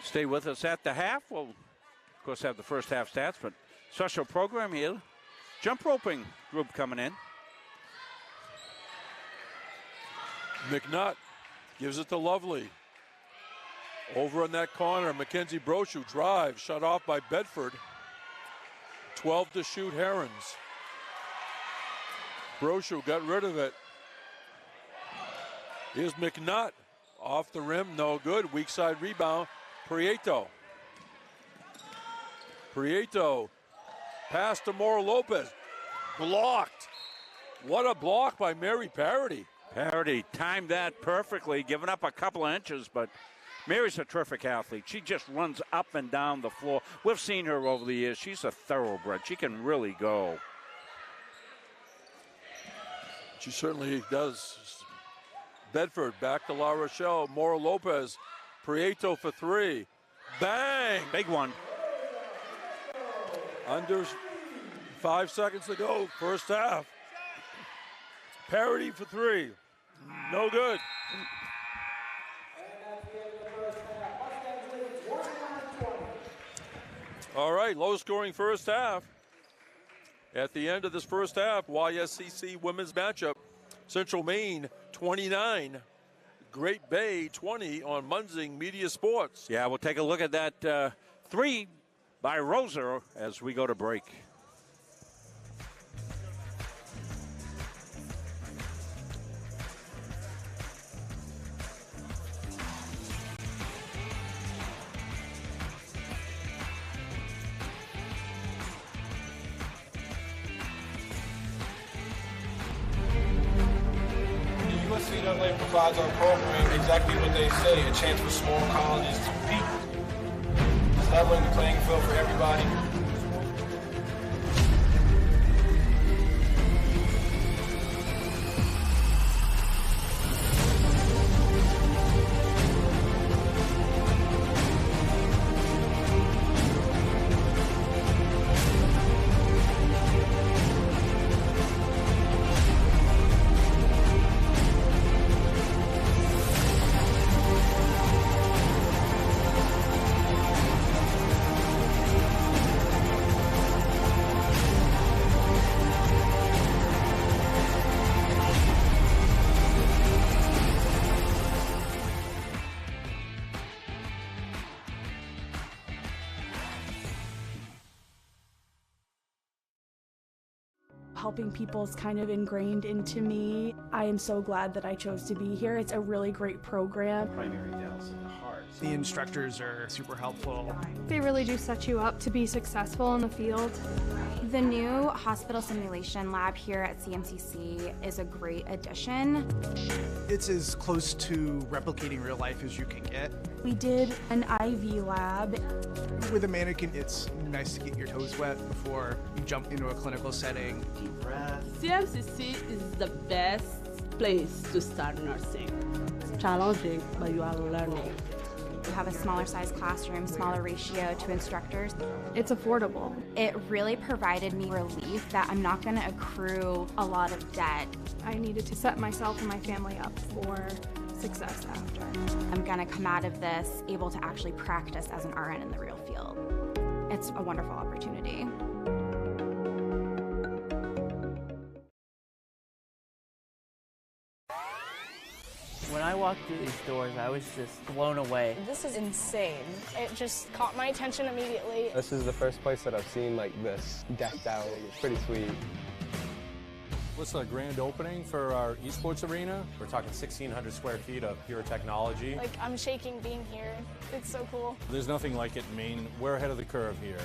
[SPEAKER 2] Stay with us at the half. We'll, of course, have the first half stats, but special program here. Jump roping group coming in.
[SPEAKER 1] McNutt gives it to Lovely. Over in that corner, Mackenzie Brochu drives, shut off by Bedford. 12 to shoot Herons. Brochu got rid of it. Here's McNutt. Off the rim, no good. Weak side rebound, Prieto. Prieto. Pass to Maura Lopez. Blocked. What a block by Mary Parody.
[SPEAKER 2] Parody timed that perfectly, giving up a couple of inches, but Mary's a terrific athlete. She just runs up and down the floor. We've seen her over the years. She's a thoroughbred. She can really go.
[SPEAKER 1] She certainly does. Bedford back to La Rochelle. Maura Lopez. Prieto for 3. Bang!
[SPEAKER 2] Big one.
[SPEAKER 1] Under 5 seconds to go, first half. Parody for 3. No good. right, low-scoring first half. At the end of this first half, YSCC women's matchup, Central Maine 29, Great Bay 20 on Munzing Media Sports.
[SPEAKER 2] Yeah, we'll take a look at that 3 by Rosa as we go to break.
[SPEAKER 6] USCAA provides our program exactly what they say, a chance for small colleges to compete. It's leveling the playing field for everybody.
[SPEAKER 9] Helping people is kind of ingrained into me. I am so glad that I chose to be here. It's a really great program.
[SPEAKER 10] Primary downs in the heart.
[SPEAKER 11] The instructors are super helpful.
[SPEAKER 5] They really do set you up to be successful in the field.
[SPEAKER 12] The new hospital simulation lab here at CMCC is a great addition.
[SPEAKER 11] It's as close to replicating real life as you can get.
[SPEAKER 9] We did an IV lab.
[SPEAKER 11] With a mannequin, it's nice to get your toes wet before you jump into a clinical setting.
[SPEAKER 10] Deep breath.
[SPEAKER 13] CMCC is the best place to start nursing. It's challenging, but you are learning.
[SPEAKER 12] You have a smaller size classroom, smaller ratio to instructors.
[SPEAKER 5] It's affordable.
[SPEAKER 12] It really provided me relief that I'm not going to accrue a lot of debt.
[SPEAKER 5] I needed to set myself and my family up for success after.
[SPEAKER 12] I'm going to come out of this able to actually practice as an RN in the real field. It's a wonderful opportunity.
[SPEAKER 14] When I walked through these doors, I was just blown away.
[SPEAKER 15] This is insane. It just caught my attention immediately.
[SPEAKER 16] This is the first place that I've seen like this decked out. It's pretty sweet.
[SPEAKER 17] What's the grand opening for our esports arena? We're talking 1,600 square feet of pure technology.
[SPEAKER 15] Like, I'm shaking being here. It's so cool.
[SPEAKER 17] There's nothing like it in Maine. We're ahead of the curve here.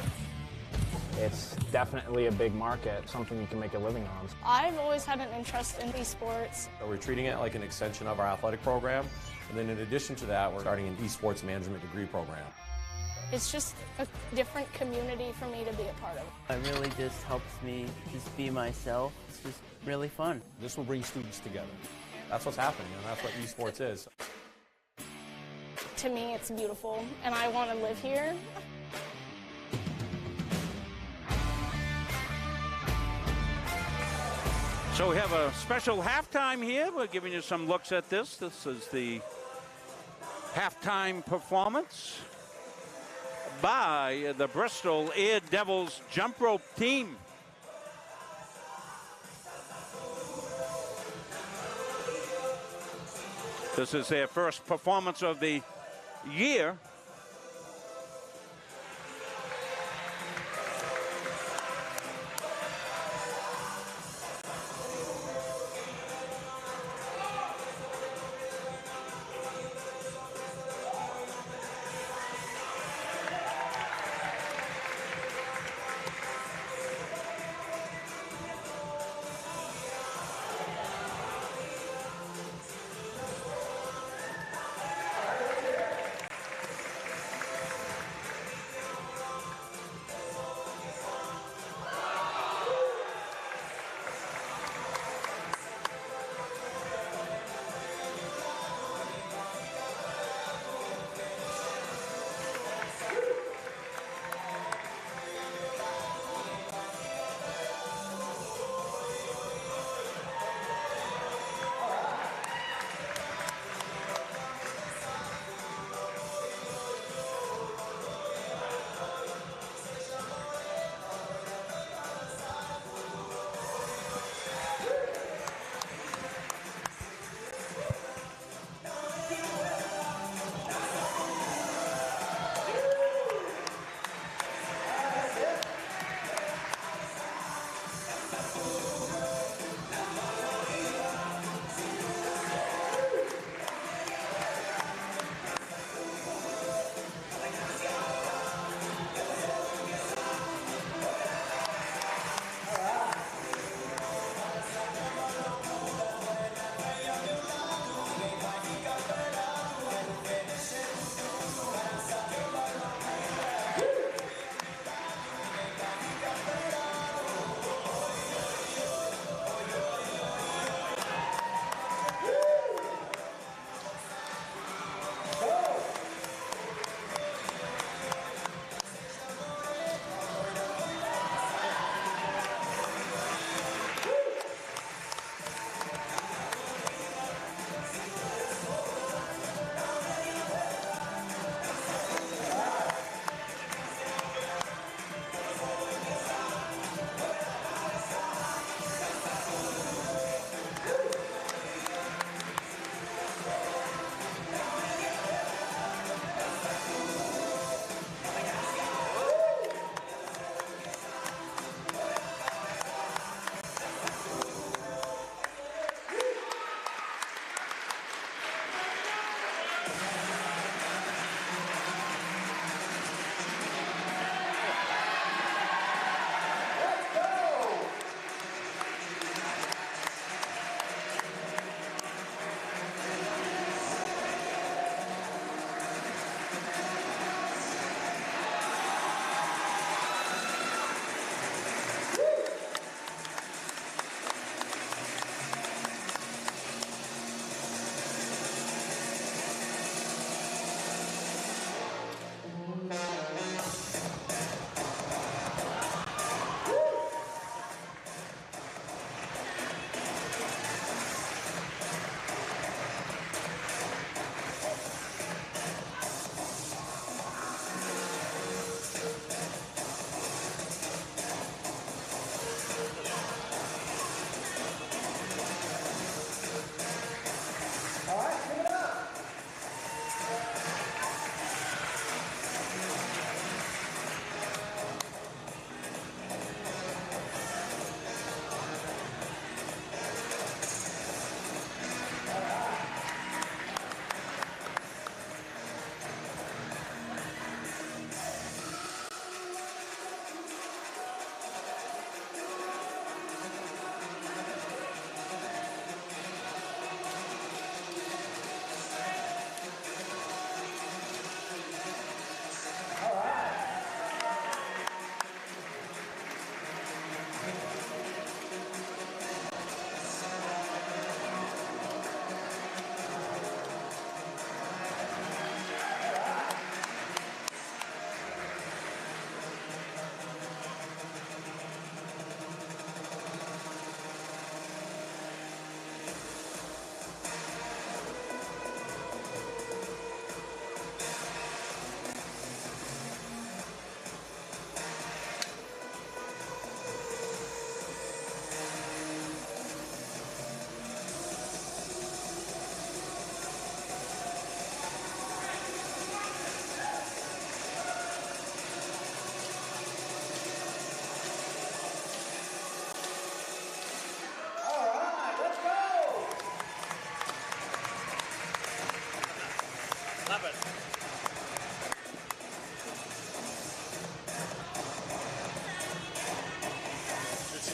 [SPEAKER 18] It's definitely a big market, something you can make a living on.
[SPEAKER 15] I've always had an interest in esports.
[SPEAKER 17] So we're treating it like an extension of our athletic program. And then in addition to that, we're starting an esports management degree program.
[SPEAKER 15] It's just a different community for me to be a part of.
[SPEAKER 14] It really just helps me just be myself. It's just really fun.
[SPEAKER 17] This will bring students together. That's what's happening, and that's what esports is.
[SPEAKER 15] To me, it's beautiful, and I want to live here.
[SPEAKER 2] So we have a special halftime here. We're giving you some looks at this. This is the halftime performance by the Bristol Air Devils jump rope team. This is their first performance of the year.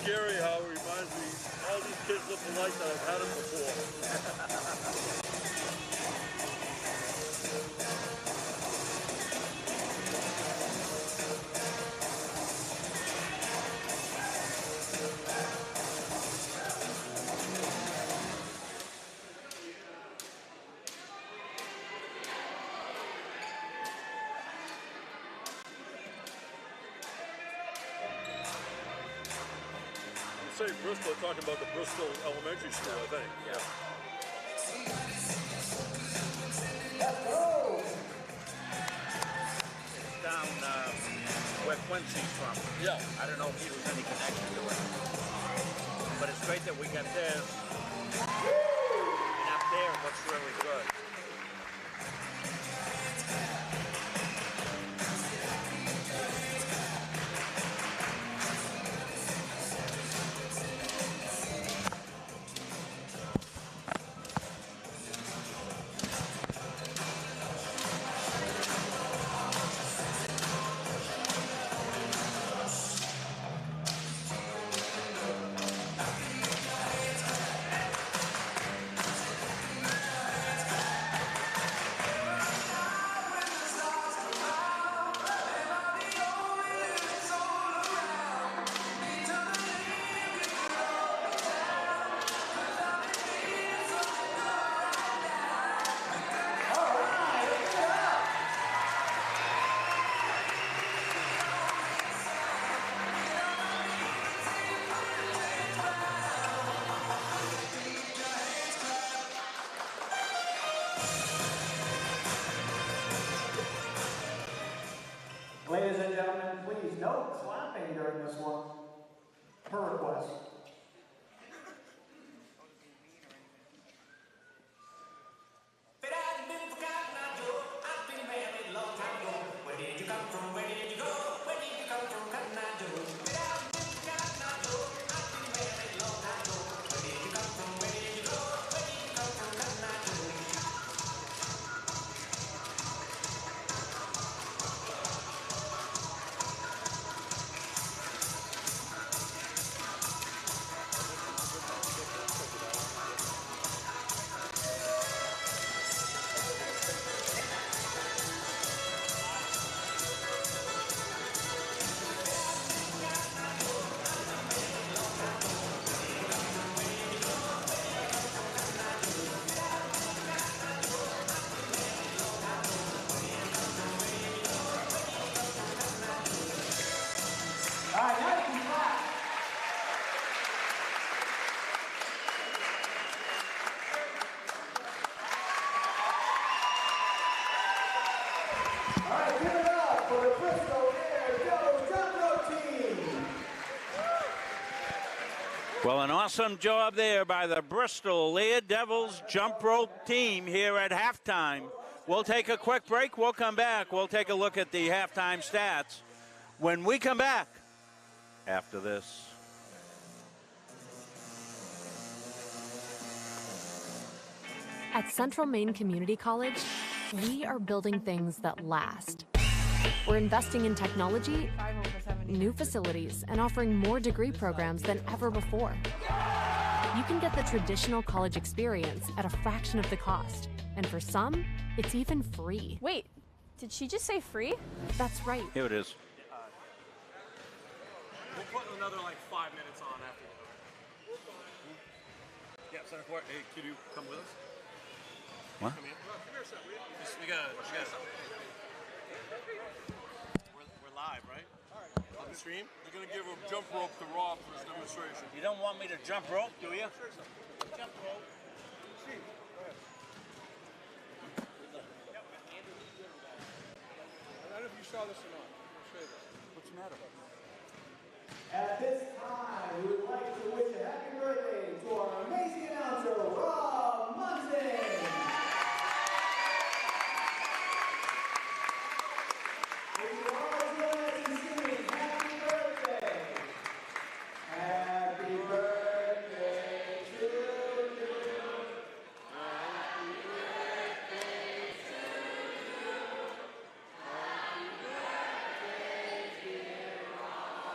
[SPEAKER 1] scary how it reminds me, all these kids look alike that I've had them before. Say Bristol, talking about the Bristol Elementary School, I think. Yeah.
[SPEAKER 2] It's down where Quincy's from.
[SPEAKER 1] Yeah.
[SPEAKER 2] I don't know if he was any connection to it. But it's great that we got this. And up there it looks really good.
[SPEAKER 8] Ladies and gentlemen, please no clapping during this one. Per request. All right, now you can clap. All right, give it up for the Bristol Air Devils jump rope team.
[SPEAKER 2] Well, an awesome job there by the Bristol Air Devils jump rope team here at halftime. We'll take a quick break. We'll come back. We'll take a look at the halftime stats when we come back after this.
[SPEAKER 4] At Central Maine Community College, we are building things that last. We're investing in technology, new facilities, and offering more degree programs than ever before. You can get the traditional college experience at a fraction of the cost. And for some, it's even free.
[SPEAKER 5] Wait, did she just say free?
[SPEAKER 4] That's right.
[SPEAKER 2] Here it is.
[SPEAKER 6] We'll put another like 5 minutes on after. Yeah, center court. Hey, could you come with us?
[SPEAKER 2] What?
[SPEAKER 6] Come here. Come here, son. We gotta. We're live, right? All right. On the stream.
[SPEAKER 1] They're going to give a jump rope to Rob for his demonstration.
[SPEAKER 2] You don't want me to jump rope, do you?
[SPEAKER 6] Sure, son.
[SPEAKER 2] Jump rope.
[SPEAKER 6] Steve, go ahead. I don't know if you saw this or not. I'll show you this.
[SPEAKER 2] What's the matter?
[SPEAKER 8] At this time, we would like to wish a happy birthday to our amazing announcer, Rob Munson. Would you all join us in singing happy birthday? Happy birthday to you. Happy birthday to you. Happy birthday, dear Rob.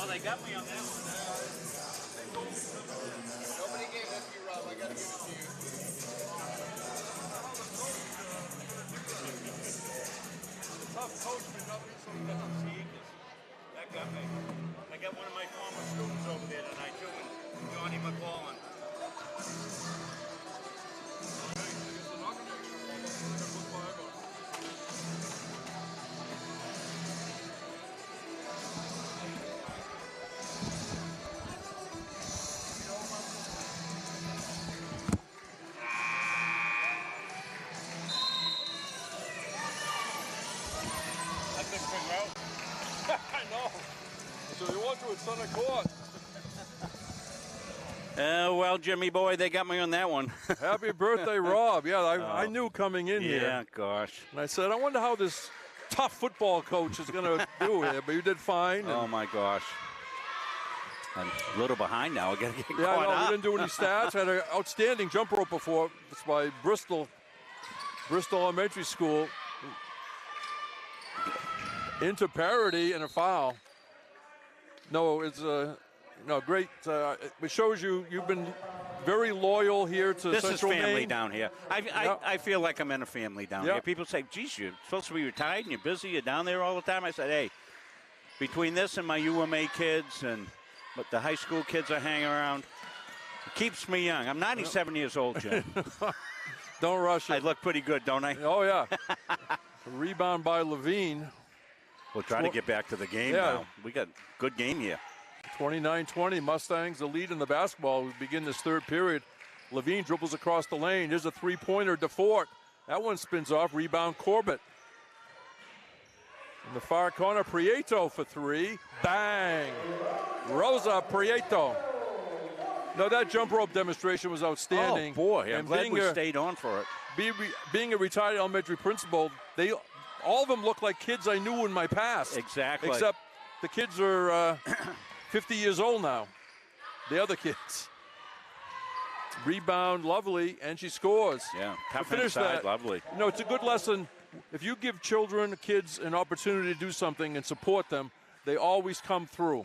[SPEAKER 2] Well, they got me on that one.
[SPEAKER 19] Nobody gave that to you, Rob. I gotta give it to you.
[SPEAKER 2] Tough coach, but nobody so he doesn't see it. That got me. I got one of my former students over there tonight, too, and Johnny McClellan.
[SPEAKER 1] I know. So you want to at center court.
[SPEAKER 2] Well, Jimmy boy, they got me on that one.
[SPEAKER 1] Happy birthday, Rob. Yeah, I knew coming in here.
[SPEAKER 2] Yeah, gosh.
[SPEAKER 1] And I said, I wonder how this tough football coach is going to do here, but you did fine.
[SPEAKER 2] Oh, my gosh. I'm a little behind now. I got to get caught
[SPEAKER 1] no,
[SPEAKER 2] up.
[SPEAKER 1] we didn't do any stats. Had an outstanding jump rope performance by Bristol Elementary School. Into parity and a foul. No, it's great. It shows you've been very loyal here to
[SPEAKER 2] This
[SPEAKER 1] Central
[SPEAKER 2] is family
[SPEAKER 1] Maine.
[SPEAKER 2] down here. I feel like I'm in a family down here. People say, geez, you're supposed to be retired and you're busy, you're down there all the time. I said, hey, between this and my UMA kids and the high school kids I hang around, it keeps me young. I'm 97 years old, Jim.
[SPEAKER 1] Don't rush it.
[SPEAKER 2] I look pretty good, don't I?
[SPEAKER 1] Oh, yeah. Rebound by Levine.
[SPEAKER 2] We'll try to get back to the game now. We got a good game here.
[SPEAKER 1] 29-20, Mustangs the lead in the basketball. We begin this third period. Levine dribbles across the lane. There's a three-pointer, DeFort. That one spins off. Rebound, Corbett. In the far corner, Prieto for three. Bang! Rosa Prieto. No, that jump rope demonstration was outstanding.
[SPEAKER 2] Oh, boy. I'm glad we
[SPEAKER 1] being
[SPEAKER 2] stayed on for it.
[SPEAKER 1] Being a retired elementary principal, all of them look like kids I knew in my past.
[SPEAKER 2] Exactly.
[SPEAKER 1] Except the kids are 50 years old now. The other kids. Rebound, Lovely, and she scores.
[SPEAKER 2] Yeah, tough
[SPEAKER 1] finish
[SPEAKER 2] inside,
[SPEAKER 1] that.
[SPEAKER 2] Lovely.
[SPEAKER 1] You know, it's a good lesson. If you give kids an opportunity to do something and support them, they always come through.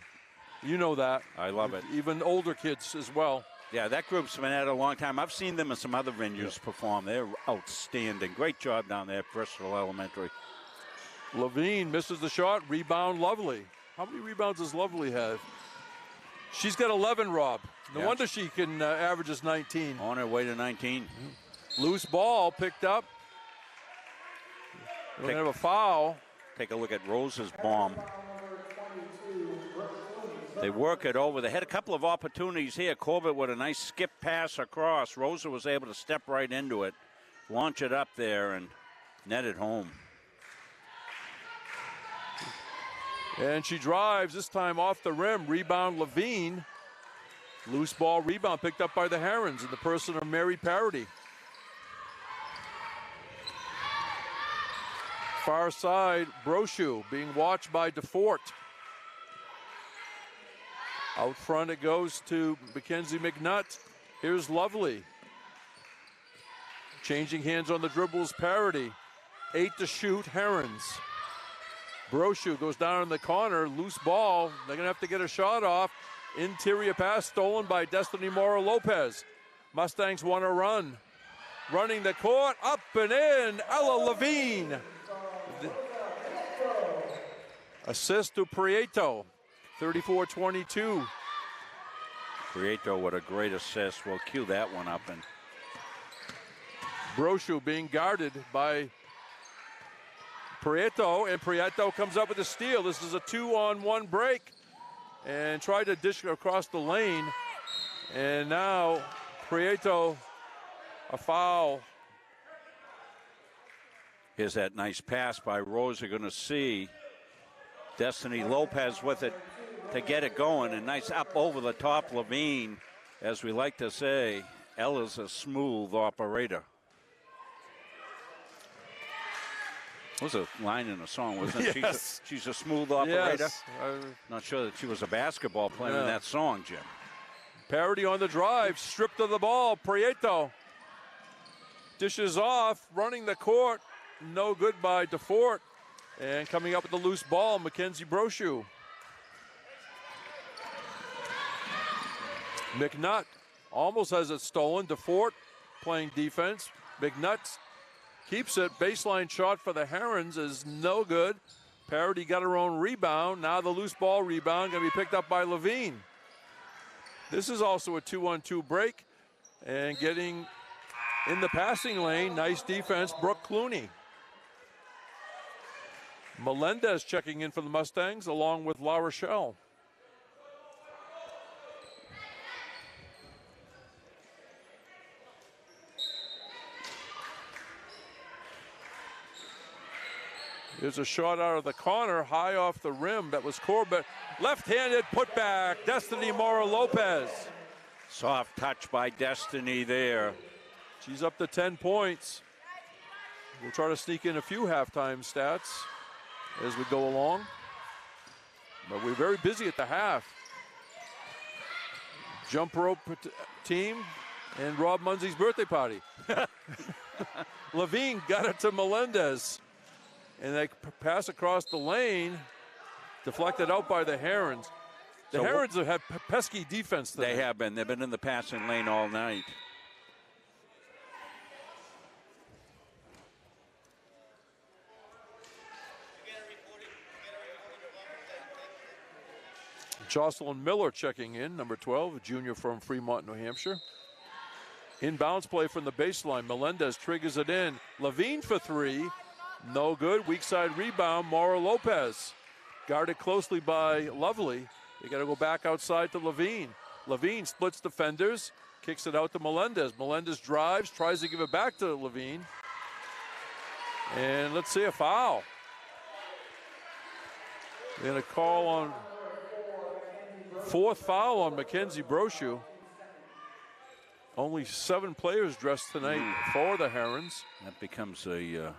[SPEAKER 1] You know that.
[SPEAKER 2] I love it.
[SPEAKER 1] Even older kids as well.
[SPEAKER 2] Yeah, that group's been at it a long time. I've seen them in some other venues perform. They're outstanding. Great job down there at Bristol Elementary.
[SPEAKER 1] Levine misses the shot. Rebound, Lovely. How many rebounds does Lovely have? She's got 11, Rob. No wonder she can averages 19.
[SPEAKER 2] On her way to 19.
[SPEAKER 1] Loose ball picked up. We're going to have a foul.
[SPEAKER 2] Take a look at Rose's bomb. They work it over. They had a couple of opportunities here. Corbett with a nice skip pass across. Rosa was able to step right into it, launch it up there, and net it home.
[SPEAKER 1] And she drives, this time off the rim. Rebound, Levine. Loose ball rebound picked up by the Herons in the person of Mary Parody. Far side, Brochu being watched by DeFort. Out front it goes to Mackenzie McNutt. Here's Lovely. Changing hands on the dribbles, Parody. 8 to shoot, Herons. Brochu goes down in the corner, loose ball. They're going to have to get a shot off. Interior pass stolen by Destiny Mora Lopez. Mustangs want to run. Running the court, up and in, Ella Levine. Assist to Prieto, 34-22.
[SPEAKER 2] Prieto with a great assist. We'll cue that one up. And
[SPEAKER 1] Brochu being guarded by Prieto, and Prieto comes up with a steal. This is a 2-on-1 break, and tried to dish it across the lane. And now Prieto, a foul.
[SPEAKER 2] Here's that nice pass by Rose. You're going to see Destiny Lopez with it to get it going, and nice up over the top Levine. As we like to say, Ella's a smooth operator. Was a line in a song, wasn't it?
[SPEAKER 1] Yes.
[SPEAKER 2] She's a smooth operator.
[SPEAKER 1] Yes.
[SPEAKER 2] Not sure that she was a basketball player in that song, Jim.
[SPEAKER 1] Parody on the drive, stripped of the ball. Prieto dishes off, running the court. No good by DeFort. And coming up with the loose ball, Mackenzie Brochu. McNutt almost has it stolen. DeFort playing defense. McNutt keeps it. Baseline shot for the Herons is no good. Parody got her own rebound. Now the loose ball rebound going to be picked up by Levine. This is also a 2-on-2 break. And getting in the passing lane, nice defense, Brooke Clooney. Melendez checking in for the Mustangs along with La Rochelle. There's a shot out of the corner, high off the rim. That was Corbett. Left-handed putback, Destiny Mora Lopez.
[SPEAKER 2] Soft touch by Destiny there.
[SPEAKER 1] She's up to 10 points. We'll try to sneak in a few halftime stats as we go along. But we're very busy at the half. Jump rope team and Rob Munsey's birthday party. Levine got it to Melendez. And they pass across the lane, deflected out by the Herons. The Herons have had pesky defense today.
[SPEAKER 2] They have been. They've been in the passing lane all night.
[SPEAKER 1] Jocelyn Miller checking in, number 12, a junior from Fremont, New Hampshire. Inbounds play from the baseline. Melendez triggers it in. Levine for three. No good. Weak side rebound. Mora Lopez. Guarded closely by Lovely. They got to go back outside to Levine. Levine splits defenders. Kicks it out to Melendez. Melendez drives. Tries to give it back to Levine. And let's see a foul. They're going to call on fourth foul on Mackenzie Brochu. Only 7 players dressed tonight for the Herons.
[SPEAKER 2] That becomes a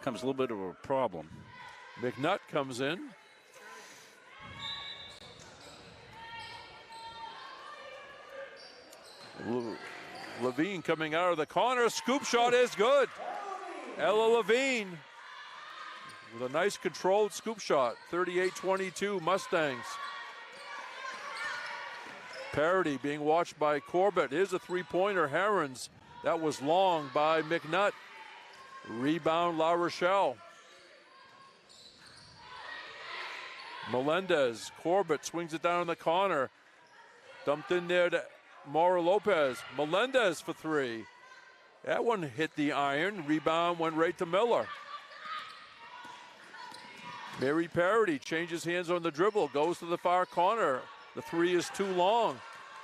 [SPEAKER 2] little bit of a problem.
[SPEAKER 1] McNutt comes in. Levine coming out of the corner. Scoop shot is good. Ella Levine with a nice controlled scoop shot. 38-22 Mustangs. Parody being watched by Corbett. Here's a three-pointer, Herons. That was long by McNutt. Rebound, La Rochelle. Melendez, Corbett swings it down in the corner. Dumped in there to Mora Lopez. Melendez for three. That one hit the iron. Rebound went right to Miller. Mary Parody changes hands on the dribble. Goes to the far corner. The three is too long.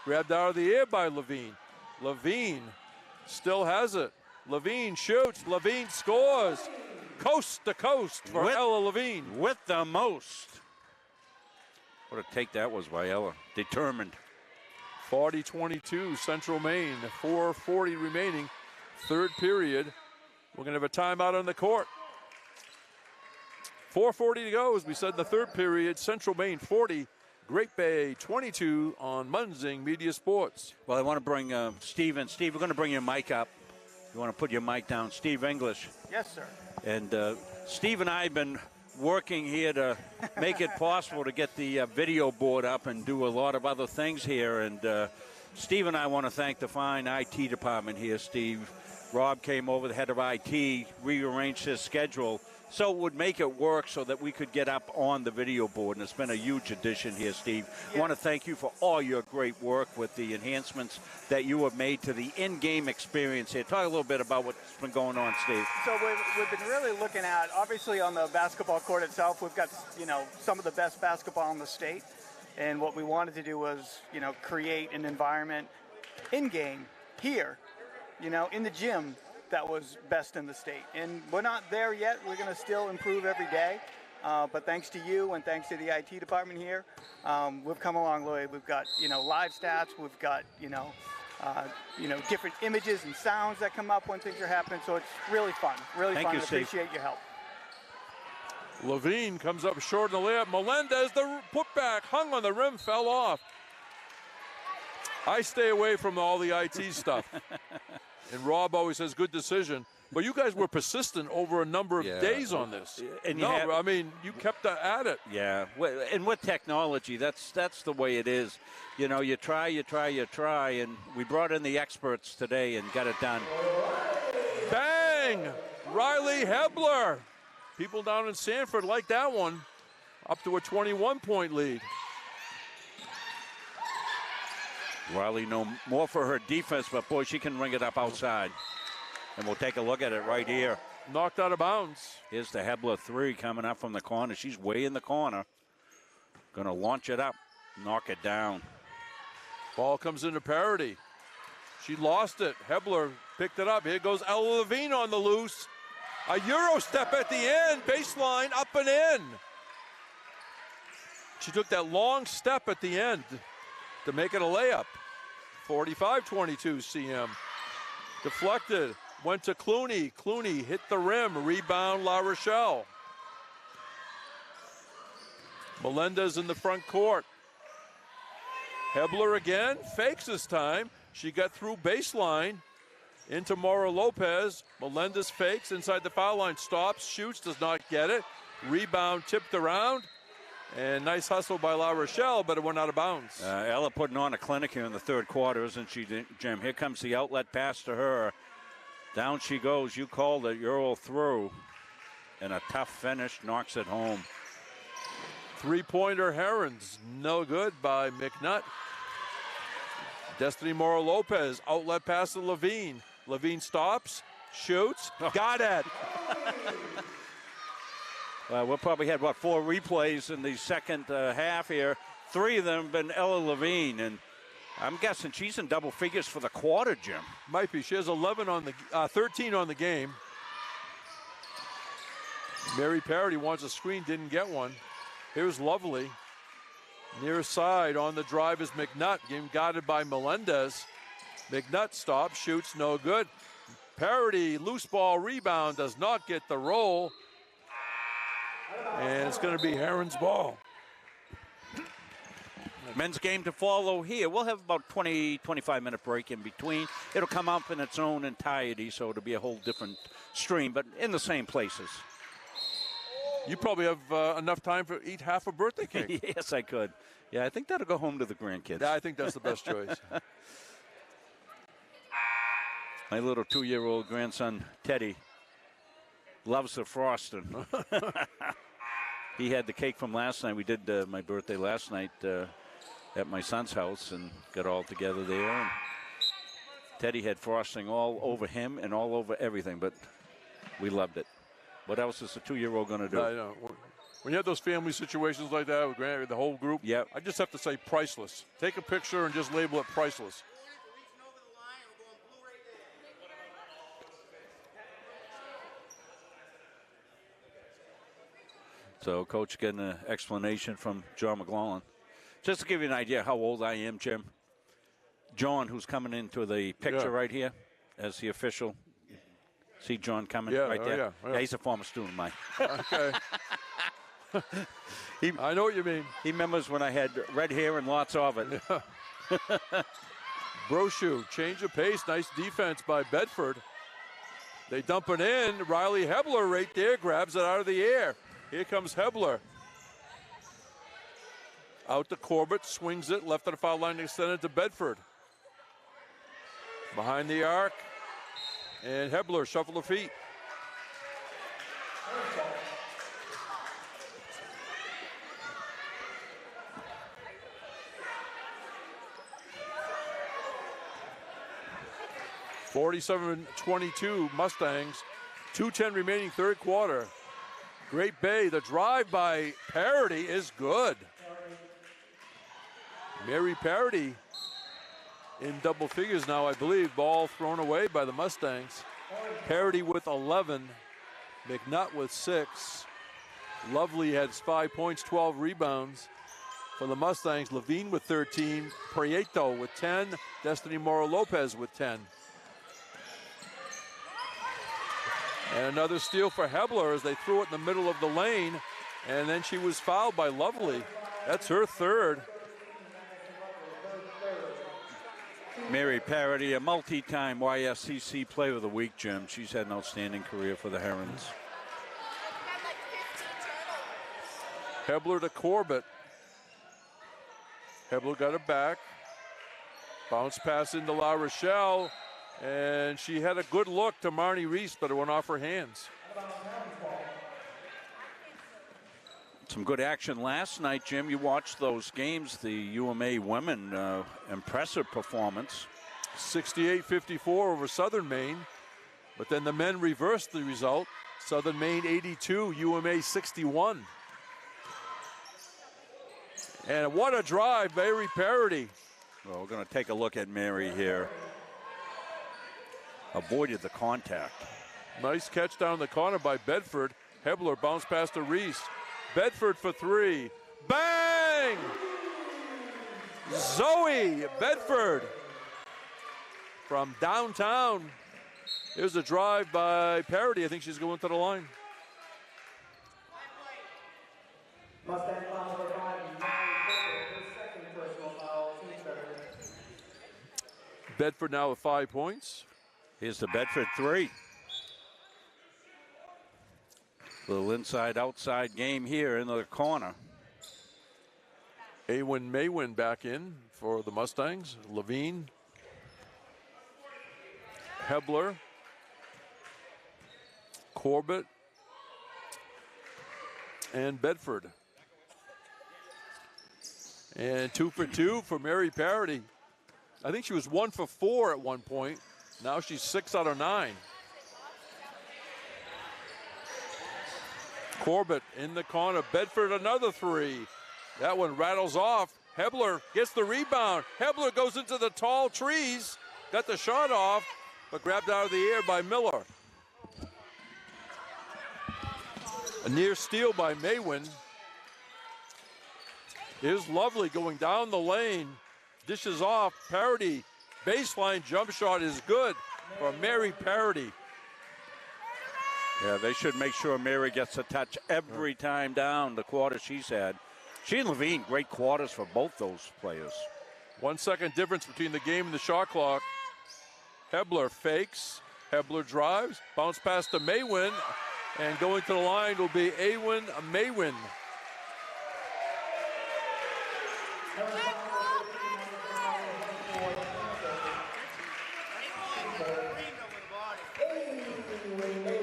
[SPEAKER 1] Grabbed out of the air by Levine. Levine still has it. Levine shoots. Levine scores. Coast to coast for Ella Levine.
[SPEAKER 2] With the most. What a take that was by Ella. Determined.
[SPEAKER 1] 40-22 Central Maine. 4:40 remaining. Third period. We're going to have a timeout on the court. 4:40 to go, as we said in the third period. Central Maine 40. Great Bay 22 on Munzing Media Sports.
[SPEAKER 2] Well, I want to bring Steve in. Steve, we're going to bring your mic up. You want to put your mic down. Steve English.
[SPEAKER 8] Yes, sir.
[SPEAKER 2] And Steve and I have been working here to make it possible to get the video board up and do a lot of other things here. And Steve and I want to thank the fine IT department here, Steve. Rob came over, the head of IT, rearranged his schedule so it would make it work so that we could get up on the video board. And it's been a huge addition here, Steve. I want to thank you for all your great work with the enhancements that you have made to the in-game experience here. Talk a little bit about what's been going on, Steve.
[SPEAKER 8] So we've been really looking at, obviously on the basketball court itself, we've got, some of the best basketball in the state. And what we wanted to do was, create an environment in-game here, in the gym that was best in the state. And we're not there yet. We're going to still improve every day. But thanks to you and thanks to the IT department here, we've come a long way. We've got, live stats. We've got, different images and sounds that come up when things are happening. So it's really fun. Really fun. I appreciate your help.
[SPEAKER 1] Levine comes up short in the layup. Melendez, the putback, hung on the rim, fell off. I stay away from all the IT stuff. And Rob always says, good decision. But you guys were persistent over a number of days on this.
[SPEAKER 2] And
[SPEAKER 1] you kept at it.
[SPEAKER 2] Yeah, and with technology, that's the way it is. You try, and we brought in the experts today and got it done.
[SPEAKER 1] Bang! Riley Hebler. People down in Sanford like that one. Up to a 21-point lead.
[SPEAKER 2] Riley no more for her defense, but boy, she can ring it up outside. And we'll take a look at it right here.
[SPEAKER 1] Knocked out of bounds.
[SPEAKER 2] Here's the Hebler three coming up from the corner. She's way in the corner. Gonna launch it up, knock it down.
[SPEAKER 1] Ball comes into parity. She lost it. Hebler picked it up. Here goes Ella Levine on the loose. A Euro step at the end, baseline up and in. She took that long step at the end to make it a layup. 45-22 CM. Deflected, went to Clooney. Clooney hit the rim, rebound La Rochelle. Melendez in the front court. Hebler again, fakes this time. She got through baseline into Mora Lopez. Melendez fakes inside the foul line, stops, shoots, does not get it. Rebound tipped around. And nice hustle by La Rochelle, but it went out of bounds.
[SPEAKER 2] Ella putting on a clinic here in the third quarter, isn't she, Jim? Here comes the outlet pass to her. Down she goes. You called it. Euro through. And a tough finish knocks it home.
[SPEAKER 1] Three-pointer Herons. No good by McNutt. Destiny Mora Lopez. Outlet pass to Levine. Levine stops, shoots, got it.
[SPEAKER 2] We'll probably had, 4 replays in the second half here. 3 of them have been Ella Levine, and I'm guessing she's in double figures for the quarter, Jim.
[SPEAKER 1] Might be. She has 13 on the game. Mary Parody wants a screen, didn't get one. Here's Lovely. Near side on the drive is McNutt, getting guided by Melendez. McNutt stops, shoots, no good. Parody, loose ball rebound, does not get the roll. And it's going to be Heron's ball.
[SPEAKER 2] Men's game to follow here. We'll have about 25-minute break in between. It'll come up in its own entirety, so it'll be a whole different stream, but in the same places.
[SPEAKER 1] You probably have enough time to eat half a birthday cake.
[SPEAKER 2] Yes, I could. Yeah, I think that'll go home to the grandkids.
[SPEAKER 1] Yeah, I think that's the best choice.
[SPEAKER 2] My little 2-year-old grandson, Teddy, loves the frosting. He had the cake from last night. We did my birthday last night at my son's house and got all together there. And Teddy had frosting all over him and all over everything, but we loved it. What else is a 2-year-old going to do?
[SPEAKER 1] I know. When you have those family situations like that with the whole group,
[SPEAKER 2] yep.
[SPEAKER 1] I just have to say priceless. Take a picture and just label it priceless.
[SPEAKER 2] So, Coach, getting an explanation from John McLaughlin. Just to give you an idea how old I am, Jim. John, who's coming into the picture right here as the official. See John coming right there? Yeah, he's a former student of mine.
[SPEAKER 1] Okay. I know what you mean.
[SPEAKER 2] He remembers when I had red hair and lots of it.
[SPEAKER 1] Yeah. Brochu, change of pace. Nice defense by Bedford. They dump it in. Riley Hebler right there grabs it out of the air. Here comes Hebler. Out to Corbett, swings it, left of the foul line, extended to Bedford. Behind the arc, and Hebler shuffle the feet. (47-22) Mustangs. 2:10 remaining third quarter. Great Bay, the drive by Parity is good. Mary Parity in double figures now, I believe. Ball thrown away by the Mustangs. Parity with 11. McNutt with 6. Lovely had 5 points, 12 rebounds for the Mustangs. Levine with 13. Prieto with 10. Destiny Moro Lopez with 10. And another steal for Hebler as they threw it in the middle of the lane. And then she was fouled by Lovely. That's her third.
[SPEAKER 2] Mary Parity, a multi-time YSCC Player of the Week, Jim. She's had an outstanding career for the Herons.
[SPEAKER 1] Hebler to Corbett. Hebler got it back. Bounce pass into La Rochelle. And she had a good look to Marnie Reese, but it went off her hands.
[SPEAKER 2] Some good action last night, Jim. You watched those games, the UMA women, impressive performance.
[SPEAKER 1] 68-54 over Southern Maine, but then the men reversed the result. Southern Maine 82, UMA 61. And what a drive, Mary Parity.
[SPEAKER 2] Well, we're going to take a look at Mary here. Avoided the contact.
[SPEAKER 1] Nice catch down the corner by Bedford. Hebler bounced past to Reese. Bedford for three. Bang! Zoe Bedford from downtown. Here's a drive by Parity. I think she's going to the line. Bedford now with 5 points.
[SPEAKER 2] Here's the Bedford three. Little inside-outside game here in the corner.
[SPEAKER 1] Awen Maywin back in for the Mustangs. Levine. Hebler. Corbett. And Bedford. And 2 for 2 for Mary Parity. I think she was 1 for 4 at one point. Now she's 6 out of 9. Corbett in the corner. Bedford another three. That one rattles off. Hebler gets the rebound. Hebler goes into the tall trees. Got the shot off, but grabbed out of the air by Miller. A near steal by Maywin. Here's Lovely going down the lane. Dishes off. Parity. Baseline jump shot is good for Mary Parity.
[SPEAKER 2] Yeah, they should make sure Mary gets a touch every time down the quarter she's had. She and Levine, great quarters for both those players.
[SPEAKER 1] 1 second difference between the game and the shot clock. Hebler fakes. Hebler drives. Bounce pass to Maywin. And going to the line will be Awen Maywin.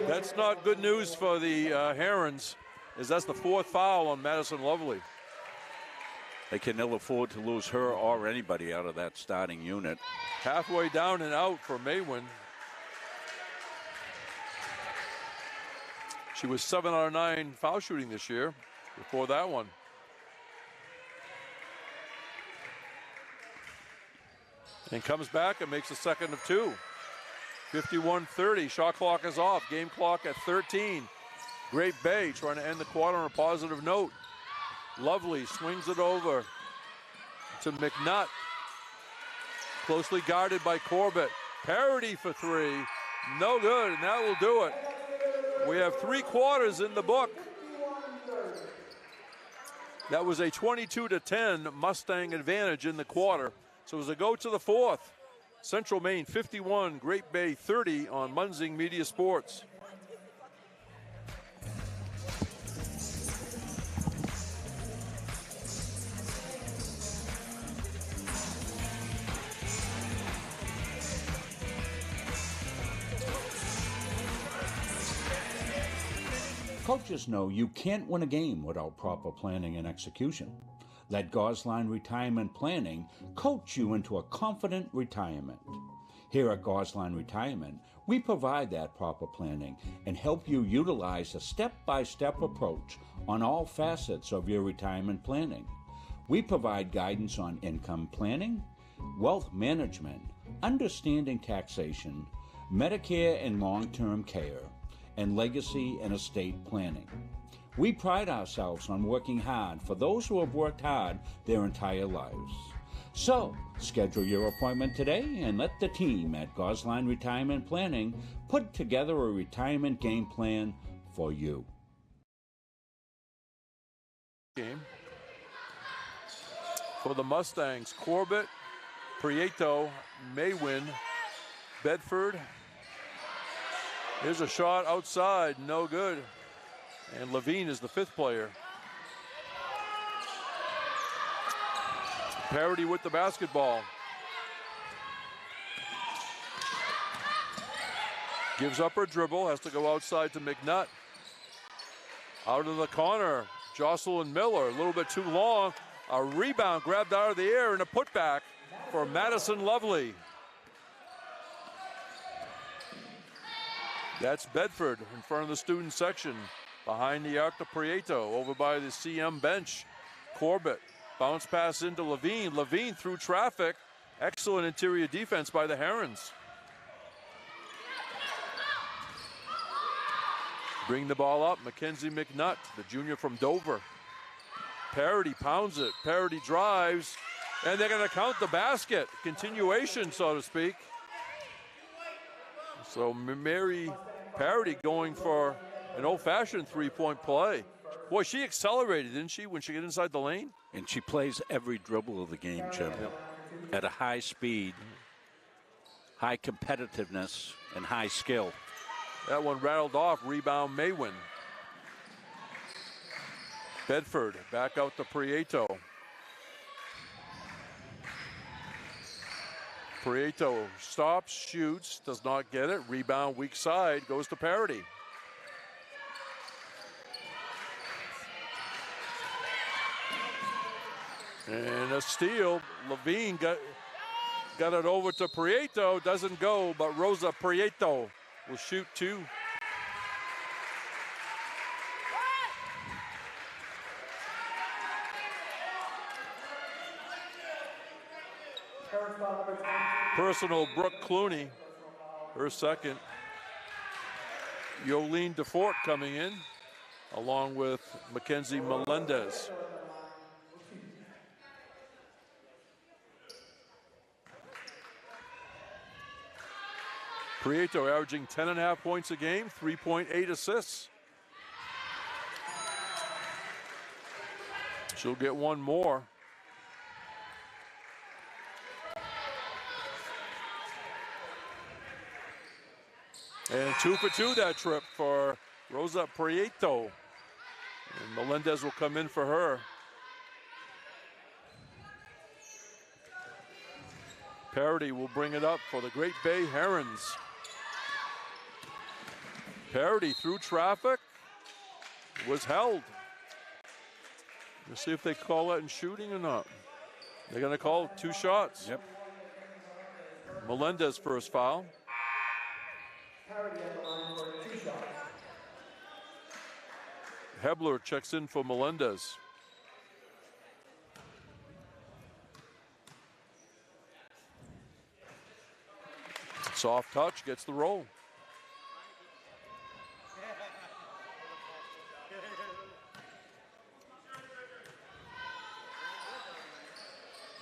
[SPEAKER 1] That's not good news for the Herons, as that's the 4th foul on Madison Lovely.
[SPEAKER 2] They can ill afford to lose her or anybody out of that starting unit.
[SPEAKER 1] Halfway down and out for Maywin. She was 7 out of 9 foul shooting this year before that one. And comes back and makes a second of 2. 51-30, shot clock is off. Game clock at 13. Great Bay trying to end the quarter on a positive note. Lovely swings it over to McNutt. Closely guarded by Corbett. Parity for three. No good, and that will do it. We have 3 quarters in the book. That was a 22-10 Mustang advantage in the quarter. So as we go to the 4th, Central Maine 51, Great Bay 30 on Munzing Media Sports.
[SPEAKER 20] Coaches know you can't win a game without proper planning and execution. Let Gosline Retirement Planning coach you into a confident retirement. Here at Gosline Retirement, we provide that proper planning and help you utilize a step-by-step approach on all facets of your retirement planning. We provide guidance on income planning, wealth management, understanding taxation, Medicare and long-term care, and legacy and estate planning. We pride ourselves on working hard for those who have worked hard their entire lives. So, schedule your appointment today and let the team at Gosline Retirement Planning put together a retirement game plan for you.
[SPEAKER 1] Game for the Mustangs, Corbett, Prieto, Maywin, Bedford. Here's a shot outside, no good. And Levine is the fifth player. Parity with the basketball. Gives up her dribble, has to go outside to McNutt. Out of the corner, Jocelyn Miller, a little bit too long. A rebound grabbed out of the air and a putback for Madison Lovely. That's Bedford in front of the student section. Behind the arc to Prieto, over by the CM bench. Corbett, bounce pass into Levine. Levine through traffic. Excellent interior defense by the Herons. Bring the ball up, Mackenzie McNutt, the junior from Dover. Parity pounds it, Parity drives, and they're gonna count the basket. Continuation, so to speak. So Mary Parity going for an old-fashioned three-point play. Boy, she accelerated, didn't she, when she got inside the lane?
[SPEAKER 2] And she plays every dribble of the game, Jim, at a high speed, high competitiveness, and high skill.
[SPEAKER 1] That one rattled off, rebound Maywin. Bedford back out to Prieto. Prieto stops, shoots, does not get it. Rebound weak side, goes to Parity. And a steal. Levine got it over to Prieto. Doesn't go, but Rosa Prieto will shoot two. Personal, Brooke Clooney, her second. Yolene DeFort coming in, along with Mackenzie Melendez. Prieto averaging 10.5 points a game, 3.8 assists. She'll get one more. And 2 for 2 that trip for Rosa Prieto. And Melendez will come in for her. Parity will bring it up for the Great Bay Herons. Parity through traffic, was held. Let's see if they call that in shooting or not. They're going to call 2 shots.
[SPEAKER 2] Yep.
[SPEAKER 1] Melendez first foul. Hebler checks in for Melendez. Soft touch, gets the roll.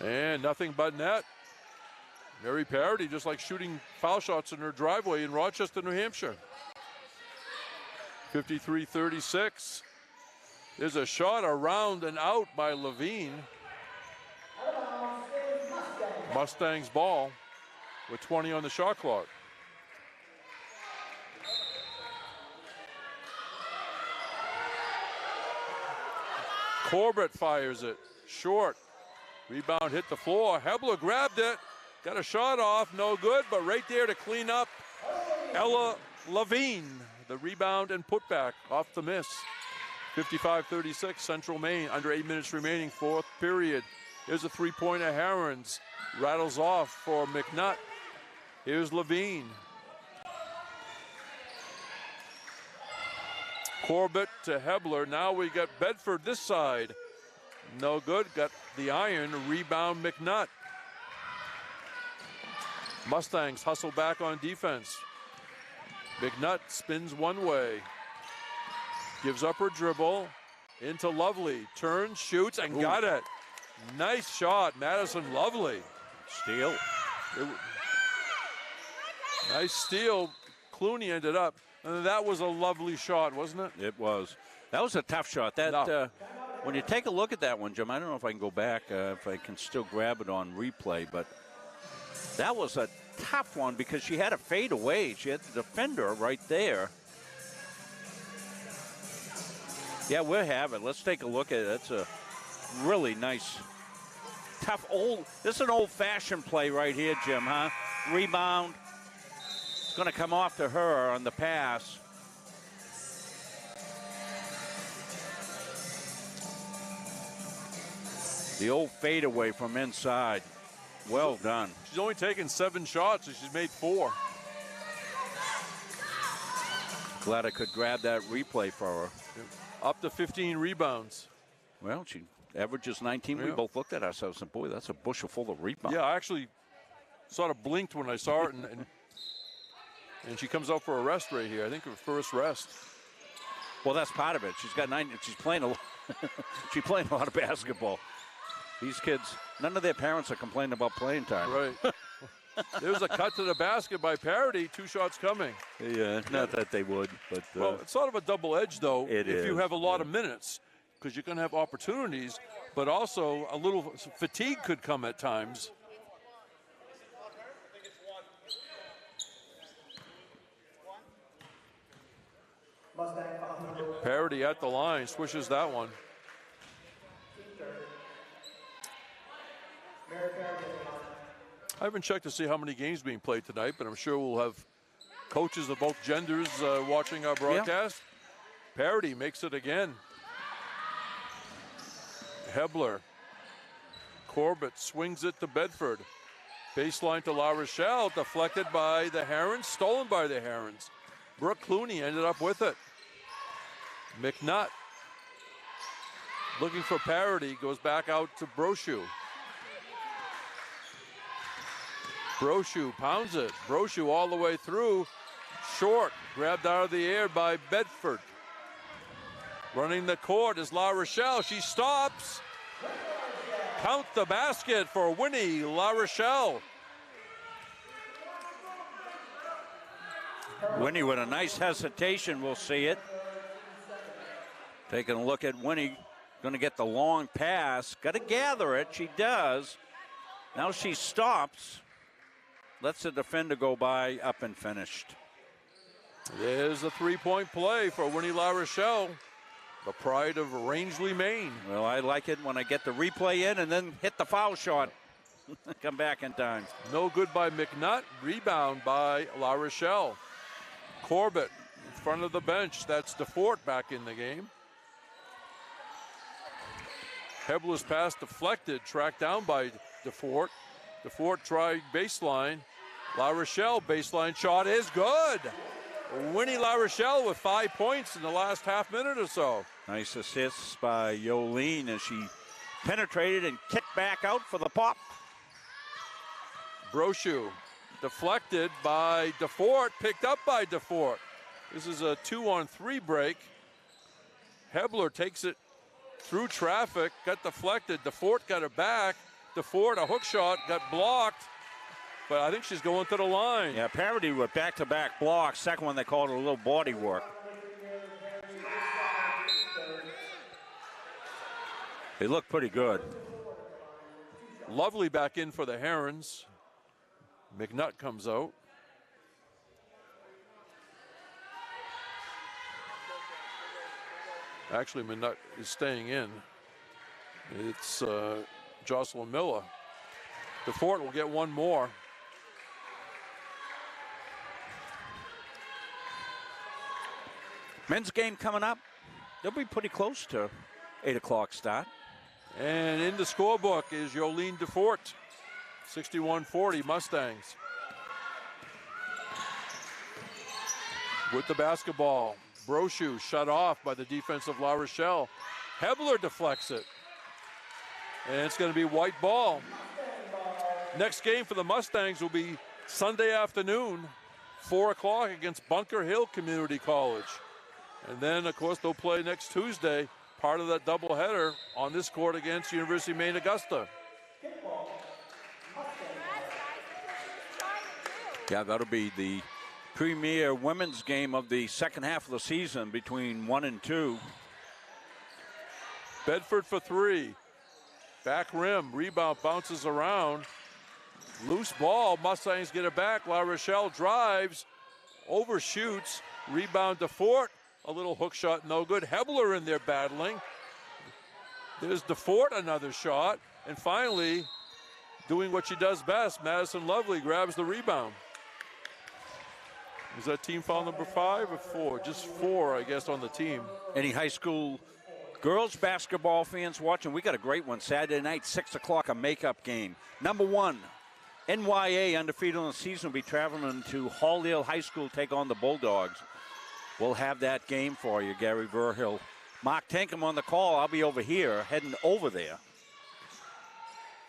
[SPEAKER 1] And nothing but net. Mary Parity just like shooting foul shots in her driveway in Rochester, New Hampshire. 53-36. There's a shot around and out by Levine. Mustangs ball with 20 on the shot clock. Corbett fires it, short. Rebound hit the floor. Hebler grabbed it, got a shot off, no good, but right there to clean up, Ella Levine, the rebound and putback off the miss. 55-36, Central Maine, under 8 minutes remaining, fourth period. Here's a three-pointer, Herons. Rattles off for McNutt. Here's Levine. Corbett to Hebler. Now we got Bedford this side. No good. Got the iron. Rebound McNutt. Mustangs hustle back on defense. McNutt spins one way. Gives up her dribble. Into Lovely. Turns, shoots, and got it. Nice shot, Madison Lovely.
[SPEAKER 2] Steal.
[SPEAKER 1] Nice steal. Clooney ended up. And that was a lovely shot, wasn't it?
[SPEAKER 2] It was. That was a tough shot. That when you take a look at that one, Jim, I don't know if I can go back, if I can still grab it on replay, but that was a tough one because she had a fade away. She had the defender right there. Yeah, we'll have it. Let's take a look at it. That's a really nice, tough this is an old-fashioned play right here, Jim, huh? Rebound. It's going to come off to her on the pass. The old fadeaway from inside. Well done.
[SPEAKER 1] She's only taken 7 shots, and she's made 4.
[SPEAKER 2] Glad I could grab that replay for her.
[SPEAKER 1] Up to 15 rebounds.
[SPEAKER 2] Well, she averages 19.
[SPEAKER 1] Yeah.
[SPEAKER 2] We both looked at ourselves and, boy, that's a bushel full of rebounds.
[SPEAKER 1] Yeah, I actually sort of blinked when I saw it, and she comes out for a rest right here. I think her first rest.
[SPEAKER 2] Well, that's part of it. She's got 9. She's playing a lot. She's playing a lot of basketball. These kids, none of their parents are complaining about playing time.
[SPEAKER 1] Right. There's a cut to the basket by Parity. 2 shots coming.
[SPEAKER 2] Yeah, not that they would, but
[SPEAKER 1] well, it's sort of a double edge though.
[SPEAKER 2] It
[SPEAKER 1] if
[SPEAKER 2] is,
[SPEAKER 1] you have a lot of minutes, because you're going to have opportunities, but also a little fatigue could come at times. Parity at the line, swishes that one. I haven't checked to see how many games being played tonight, but I'm sure we'll have coaches of both genders watching our broadcast. Yeah. Parity makes it again. Hebler. Corbett swings it to Bedford. Baseline to La Rochelle, deflected by the Herons, stolen by the Herons. Brooke Clooney ended up with it. McNutt, looking for Parity, goes back out to Brochu. Brochu pounds it. Brochu all the way through. Short, grabbed out of the air by Bedford. Running the court is La Rochelle. She stops. Count the basket for Winnie La Rochelle.
[SPEAKER 2] Winnie with a nice hesitation, we'll see it. Taking a look at Winnie, going to get the long pass. Got to gather it, she does. Now she stops. Lets the defender go by, up and finished.
[SPEAKER 1] There's a three-point play for Winnie La Rochelle, the pride of Rangeley, Maine.
[SPEAKER 2] Well, I like it when I get the replay in and then hit the foul shot. Come back in time.
[SPEAKER 1] No good by McNutt. Rebound by La Rochelle. Corbett in front of the bench. That's DeFort back in the game. Hebler's pass deflected, tracked down by DeFort. DeFort tried baseline. La Rochelle baseline shot is good. Winnie La Rochelle with 5 points in the last half minute or so.
[SPEAKER 2] Nice assists by Yolene as she penetrated and kicked back out for the pop.
[SPEAKER 1] Brochu deflected by DeFort, picked up by DeFort. This is a 2-on-3 break. Hebler takes it through traffic, got deflected. DeFort got it back. DeFort, a hook shot, got blocked, but I think she's going to the line.
[SPEAKER 2] Yeah, Parity with back-to-back blocks. Second one, they called it a little body work. They look pretty good.
[SPEAKER 1] Lovely back in for the Herons. McNutt comes out. Actually, McNutt is staying in. It's Jocelyn Miller. DeFort will get one more.
[SPEAKER 2] Men's game coming up. They'll be pretty close to 8 o'clock start.
[SPEAKER 1] And in the scorebook is Yolene DeFort, 61-40 Mustangs. With the basketball, Brochu shut off by the defensive La Rochelle. Hebler deflects it. And it's going to be white ball. Next game for the Mustangs will be Sunday afternoon, 4 o'clock against Bunker Hill Community College. And then, of course, they'll play next Tuesday, part of that doubleheader on this court against University of Maine Augusta.
[SPEAKER 2] Yeah, that'll be the premier women's game of the second half of the season between 1 and 2.
[SPEAKER 1] Bedford for 3. Back rim, rebound bounces around. Loose ball, Mustangs get it back. La Rochelle drives, overshoots, rebound DeFort. A little hook shot, no good. Hebler in there battling. There's DeFort, another shot. And finally, doing what she does best, Madison Lovely grabs the rebound. Is that team foul number 5 or 4? Just 4, I guess, on the team.
[SPEAKER 2] Any high school girls basketball fans watching? We got a great one Saturday night, 6 o'clock, a makeup game. Number 1, NYA, undefeated in the season, will be traveling to Halldale High School, take on the Bulldogs. We'll have that game for you, Gary Verhill. Mark Tankham on the call. I'll be over here, heading over there.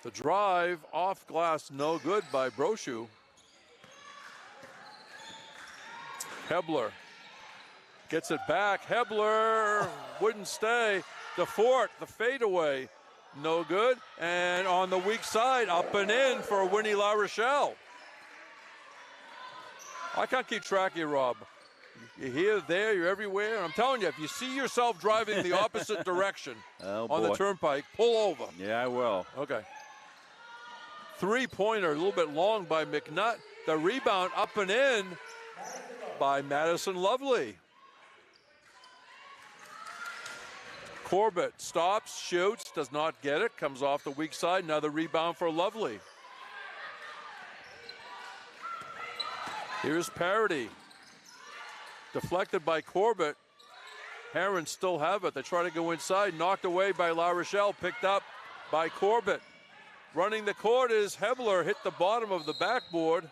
[SPEAKER 1] The drive off glass, no good by Brochu. Hebler gets it back. Hebler wouldn't stay. DeFort, the fadeaway, no good. And on the weak side, up and in for Winnie La Rochelle. I can't keep track of you, Rob. You're here, there, you're everywhere. I'm telling you, if you see yourself driving the opposite direction on the turnpike, pull over.
[SPEAKER 2] Yeah, I will.
[SPEAKER 1] Okay. Three-pointer, a little bit long by McNutt. The rebound up and in by Madison Lovely. Corbett stops, shoots, does not get it, comes off the weak side. Another rebound for Lovely. Here's Parody. Deflected by Corbett. Herons still have it. They try to go inside. Knocked away by La Rochelle. Picked up by Corbett. Running the court is Hebler. Hit the bottom of the backboard.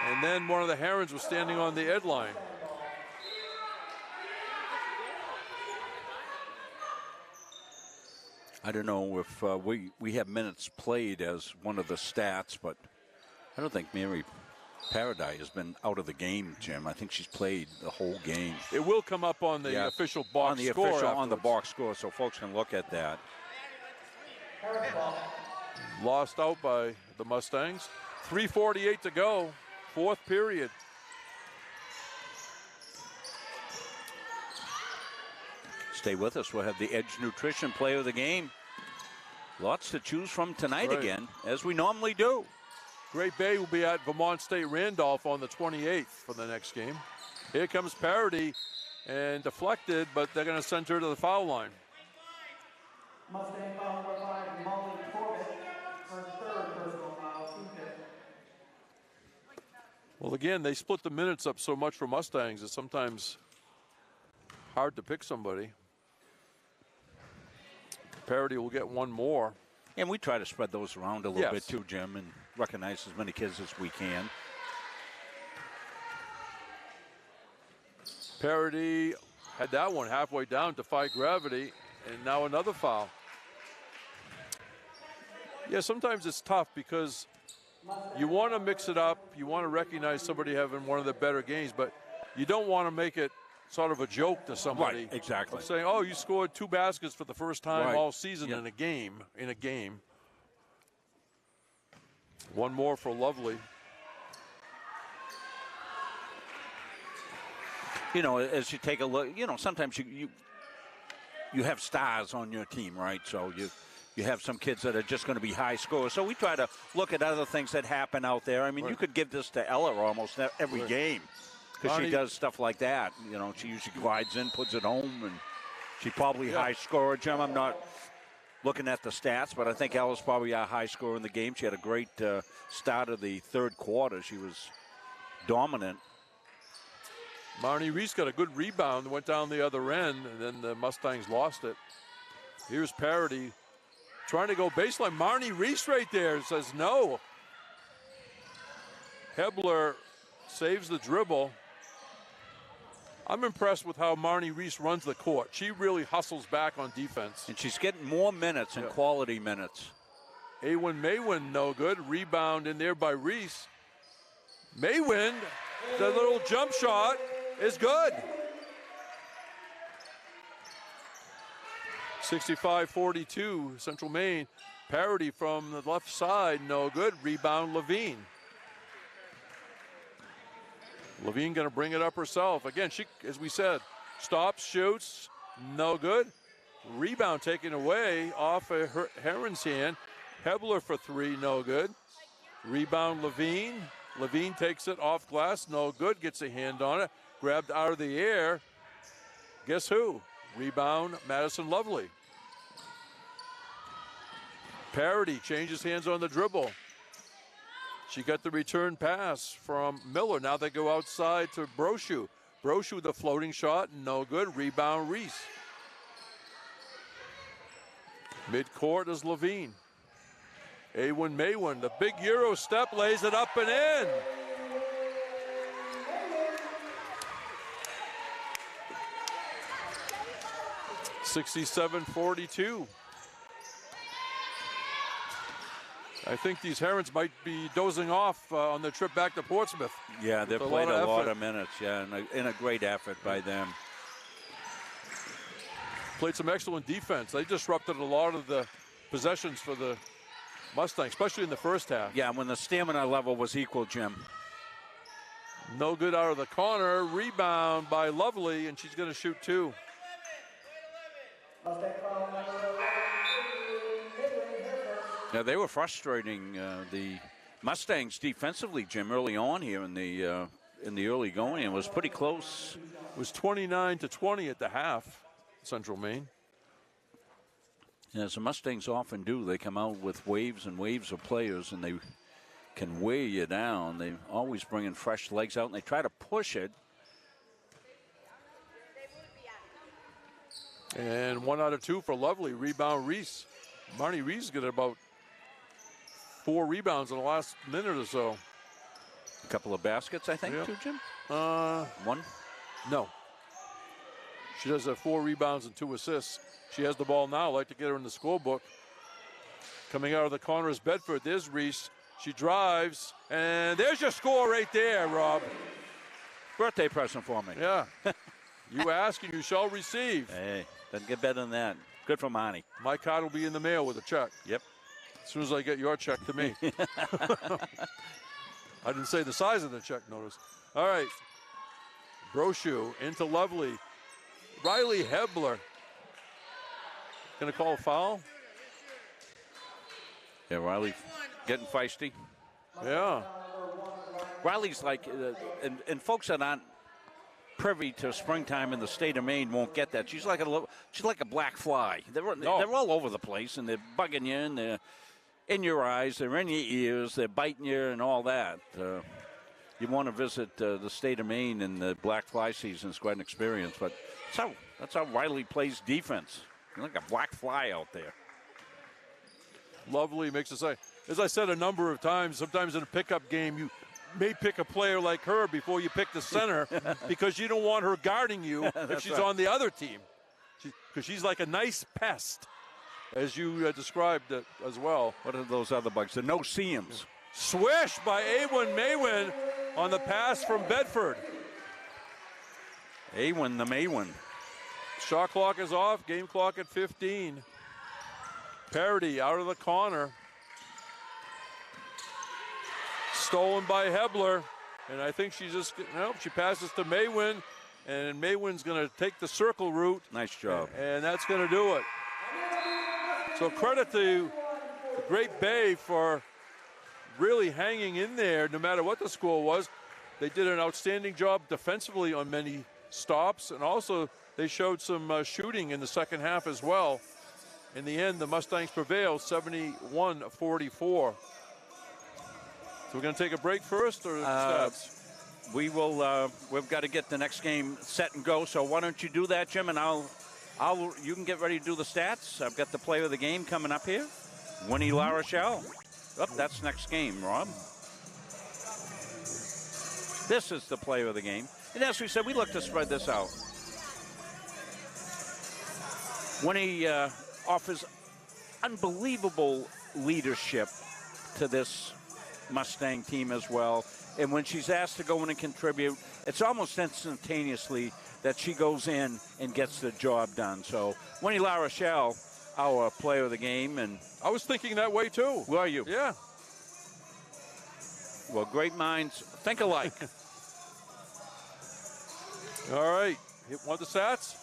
[SPEAKER 1] And then one of the Herons was standing on the edge line.
[SPEAKER 2] I don't know if we have minutes played as one of the stats, but I don't think Mary Paradise has been out of the game, Jim. I think she's played the whole game.
[SPEAKER 1] It will come up on the official box score.
[SPEAKER 2] On the box score, so folks can look at that.
[SPEAKER 1] Lost out by the Mustangs. 3:48 to go, fourth period.
[SPEAKER 2] Stay with us. We'll have the Edge Nutrition Player of the Game. Lots to choose from tonight again, as we normally do.
[SPEAKER 1] Great Bay will be at Vermont State Randolph on the 28th for the next game. Here comes Parody and deflected, but they're going to send her to the foul line.
[SPEAKER 8] Mustang foul number 5, Molly Corbett, her third personal foul.
[SPEAKER 1] Well, again, they split the minutes up so much for Mustangs, it's sometimes hard to pick somebody. Parody will get one more.
[SPEAKER 2] And we try to spread those around a little bit too, Jim, and recognize as many kids as we can.
[SPEAKER 1] Parody had that one halfway down, defy gravity, and now another foul. Yeah, sometimes it's tough because you want to mix it up. You want to recognize somebody having one of the better games, but you don't want to make it sort of a joke to somebody.
[SPEAKER 2] Right, exactly.
[SPEAKER 1] Of saying, oh, you scored 2 baskets for the first time all season in a game. One more for Lovely.
[SPEAKER 2] You know, as you take a look, you know, sometimes you have stars on your team, right? So you have some kids that are just going to be high scorers. So we try to look at other things that happen out there. I mean, you could give this to Ella almost every game because she does stuff like that. You know, she usually glides in, puts it home, and she's probably high scorer. Jim, I'm not looking at the stats, but I think Ella's probably a high scorer in the game. She had a great start of the third quarter. She was dominant.
[SPEAKER 1] Marnie Reese got a good rebound, went down the other end, and then the Mustangs lost it. Here's Parody trying to go baseline. Marnie Reese right there says no. Hebler saves the dribble. I'm impressed with how Marnie Reese runs the court. She really hustles back on defense.
[SPEAKER 2] And she's getting more minutes and quality minutes.
[SPEAKER 1] Awen Maywin, no good. Rebound in there by Reese. Maywin, the little jump shot is good. 65-42, Central Maine. Parody from the left side, no good. Rebound Levine. Levine going to bring it up herself. Again, she, as we said, stops, shoots, no good. Rebound taken away off of Heron's hand. Hebler for three, no good. Rebound Levine. Levine takes it off glass, no good. Gets a hand on it. Grabbed out of the air. Guess who? Rebound Madison Lovely. Parody changes hands on the dribble. She got the return pass from Miller. Now they go outside to Brochu. Brochu, the floating shot, no good. Rebound Reese. Midcourt is Levine. Awen Maywin, the big Euro step, lays it up and in. (67-42). I think these Herons might be dozing off on their trip back to Portsmouth.
[SPEAKER 2] Yeah, they've played a lot of minutes, yeah, and a great effort by them.
[SPEAKER 1] Played some excellent defense. They disrupted a lot of the possessions for the Mustangs, especially in the first half.
[SPEAKER 2] Yeah, when the stamina level was equal, Jim.
[SPEAKER 1] No good out of the corner. Rebound by Lovely, and she's going to shoot two.
[SPEAKER 2] Yeah, they were frustrating the Mustangs defensively, Jim, early on here in the early going. It was pretty close.
[SPEAKER 1] It was 29-20 at the half, Central Maine.
[SPEAKER 2] As the Mustangs often do, they come out with waves and waves of players, and they can weigh you down. They always bring in fresh legs out, and they try to push it.
[SPEAKER 1] And 1 out of 2 for Lovely. Rebound Reese. Marnie Reese got about 4 rebounds in the last minute or so.
[SPEAKER 2] A couple of baskets, I think, too, Jim? One?
[SPEAKER 1] No. She does have 4 rebounds and 2 assists. She has the ball now. I'd like to get her in the scorebook. Coming out of the corner is Bedford. There's Reese. She drives, and there's your score right there, Rob.
[SPEAKER 2] Birthday present for me.
[SPEAKER 1] Yeah. You ask and you shall receive.
[SPEAKER 2] Hey, doesn't get better than that. Good for Monty.
[SPEAKER 1] My card will be in the mail with a check.
[SPEAKER 2] Yep.
[SPEAKER 1] As soon as I get your check to me. I didn't say the size of the check, notice. All right. Brochu into Lovely. Riley Hebler. Going to call a foul?
[SPEAKER 2] Yeah, Riley getting feisty.
[SPEAKER 1] Yeah.
[SPEAKER 2] Riley's like, and folks that aren't privy to springtime in the state of Maine won't get that. She's like a black fly. They're all over the place, and they're bugging you, and they're in your eyes, they're in your ears, they're biting you, and all that. You want to visit the state of Maine in the black fly season. It's quite an experience, but that's how Riley plays defense. You're like a black fly out there.
[SPEAKER 1] Lovely makes a say. As I said a number of times, sometimes in a pickup game, you may pick a player like her before you pick the center because you don't want her guarding you if she's on the other team. Because she's like a nice pest, as you described it as well.
[SPEAKER 2] What are those other bugs? The no-see-ums.
[SPEAKER 1] Swish by Awen Maywin on the pass from Bedford.
[SPEAKER 2] Awen the Maywin.
[SPEAKER 1] Shot clock is off, game clock at 15. Parody out of the corner. Stolen by Hebler. And I think she she passes to Maywin. And Maywin's going to take the circle route.
[SPEAKER 2] Nice job.
[SPEAKER 1] And that's going to do it. So credit to the Great Bay for really hanging in there no matter what the score was. They did an outstanding job defensively on many stops. And also they showed some shooting in the second half as well. In the end, the Mustangs prevail 71-44. So we're going to take a break first or stats?
[SPEAKER 2] We've got to get the next game set and go. So why don't you do that, Jim, and you can get ready to do the stats. I've got the player of the game coming up here. Winnie La Rochelle. Oh, that's next game, Rob. This is the player of the game. And as we said, we look to spread this out. Winnie offers unbelievable leadership to this Mustang team as well. And when she's asked to go in and contribute, it's almost instantaneously that she goes in and gets the job done. So Winnie La Rochelle, our player of the game. And
[SPEAKER 1] I was thinking that way too.
[SPEAKER 2] Were you?
[SPEAKER 1] Yeah.
[SPEAKER 2] Well, great minds think alike.
[SPEAKER 1] All right. Want the stats?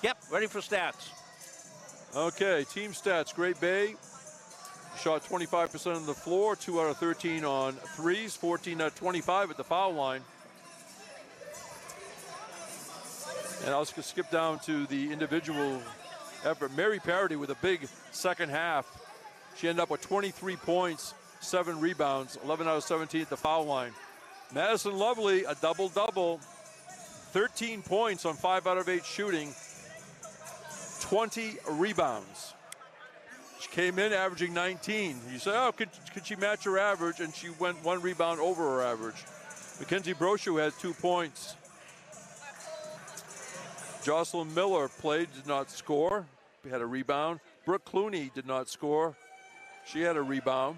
[SPEAKER 2] Yep, ready for stats.
[SPEAKER 1] Okay, team stats. Great Bay shot 25% on the floor, 2 out of 13 on threes, 14 out of 25 at the foul line. And I'll just skip down to the individual effort. Mary Parody with a big second half. She ended up with 23 points, 7 rebounds, 11 out of 17 at the foul line. Madison Lovely, a double-double, 13 points on 5 out of 8 shooting, 20 rebounds. She came in averaging 19. You say, oh, could she match her average? And she went 1 rebound over her average. Mackenzie Brochu had 2 points. Jocelyn Miller played, did not score, had a rebound. Brooke Clooney did not score. She had a rebound.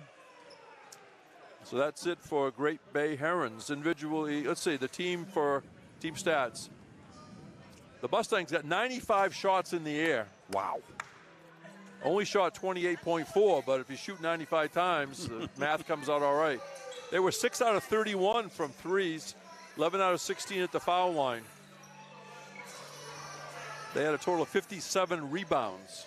[SPEAKER 1] So that's it for Great Bay Herons. Individually, let's see, the team stats. The Mustangs got 95 shots in the air.
[SPEAKER 2] Wow.
[SPEAKER 1] Only shot 28.4, but if you shoot 95 times, the math comes out all right. They were 6 out of 31 from threes, 11 out of 16 at the foul line. They had a total of 57 rebounds.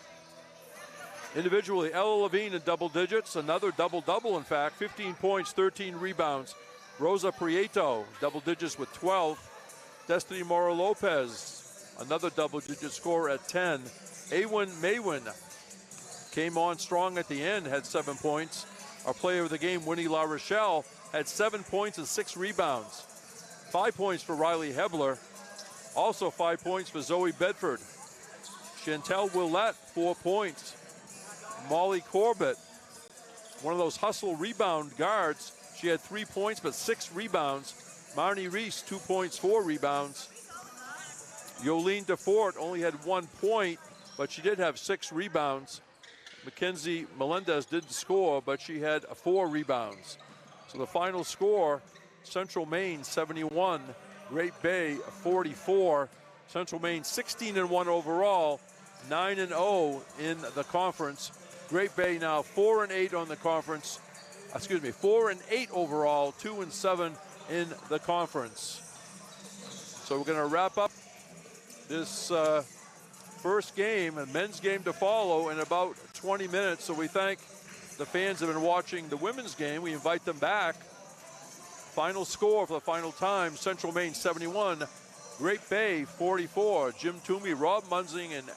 [SPEAKER 1] Individually, Ella Levine in double digits, another double-double, in fact, 15 points, 13 rebounds. Rosa Prieto, double digits with 12. Destiny Mora Lopez, another double-digit scorer at 10. Awen Maywin came on strong at the end, had 7 points. Our player of the game, Winnie La Rochelle, had 7 points and 6 rebounds. 5 points for Riley Hebler. Also 5 points for Zoe Bedford. Chantel Willette, 4 points. Molly Corbett, one of those hustle rebound guards. She had 3 points but 6 rebounds. Marnie Reese, 2 points, 4 rebounds. Yolene DeFort only had 1 point, but she did have 6 rebounds. Mackenzie Melendez didn't score, but she had 4 rebounds. So the final score, Central Maine 71, Great Bay 44. Central Maine 16-1 overall, 9-0 in the conference. Great Bay now 4-8 on the conference. 4-8 overall, 2-7 in the conference. So we're going to wrap up this first game, a men's game to follow in about 20 minutes. So we thank the fans that have been watching the women's game. We invite them back. Final score for the final time, Central Maine 71, Great Bay 44. Jim Toomey, Rob Munzing, and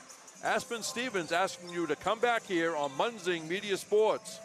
[SPEAKER 1] Aspen Stevens asking you to come back here on Munzing Media Sports.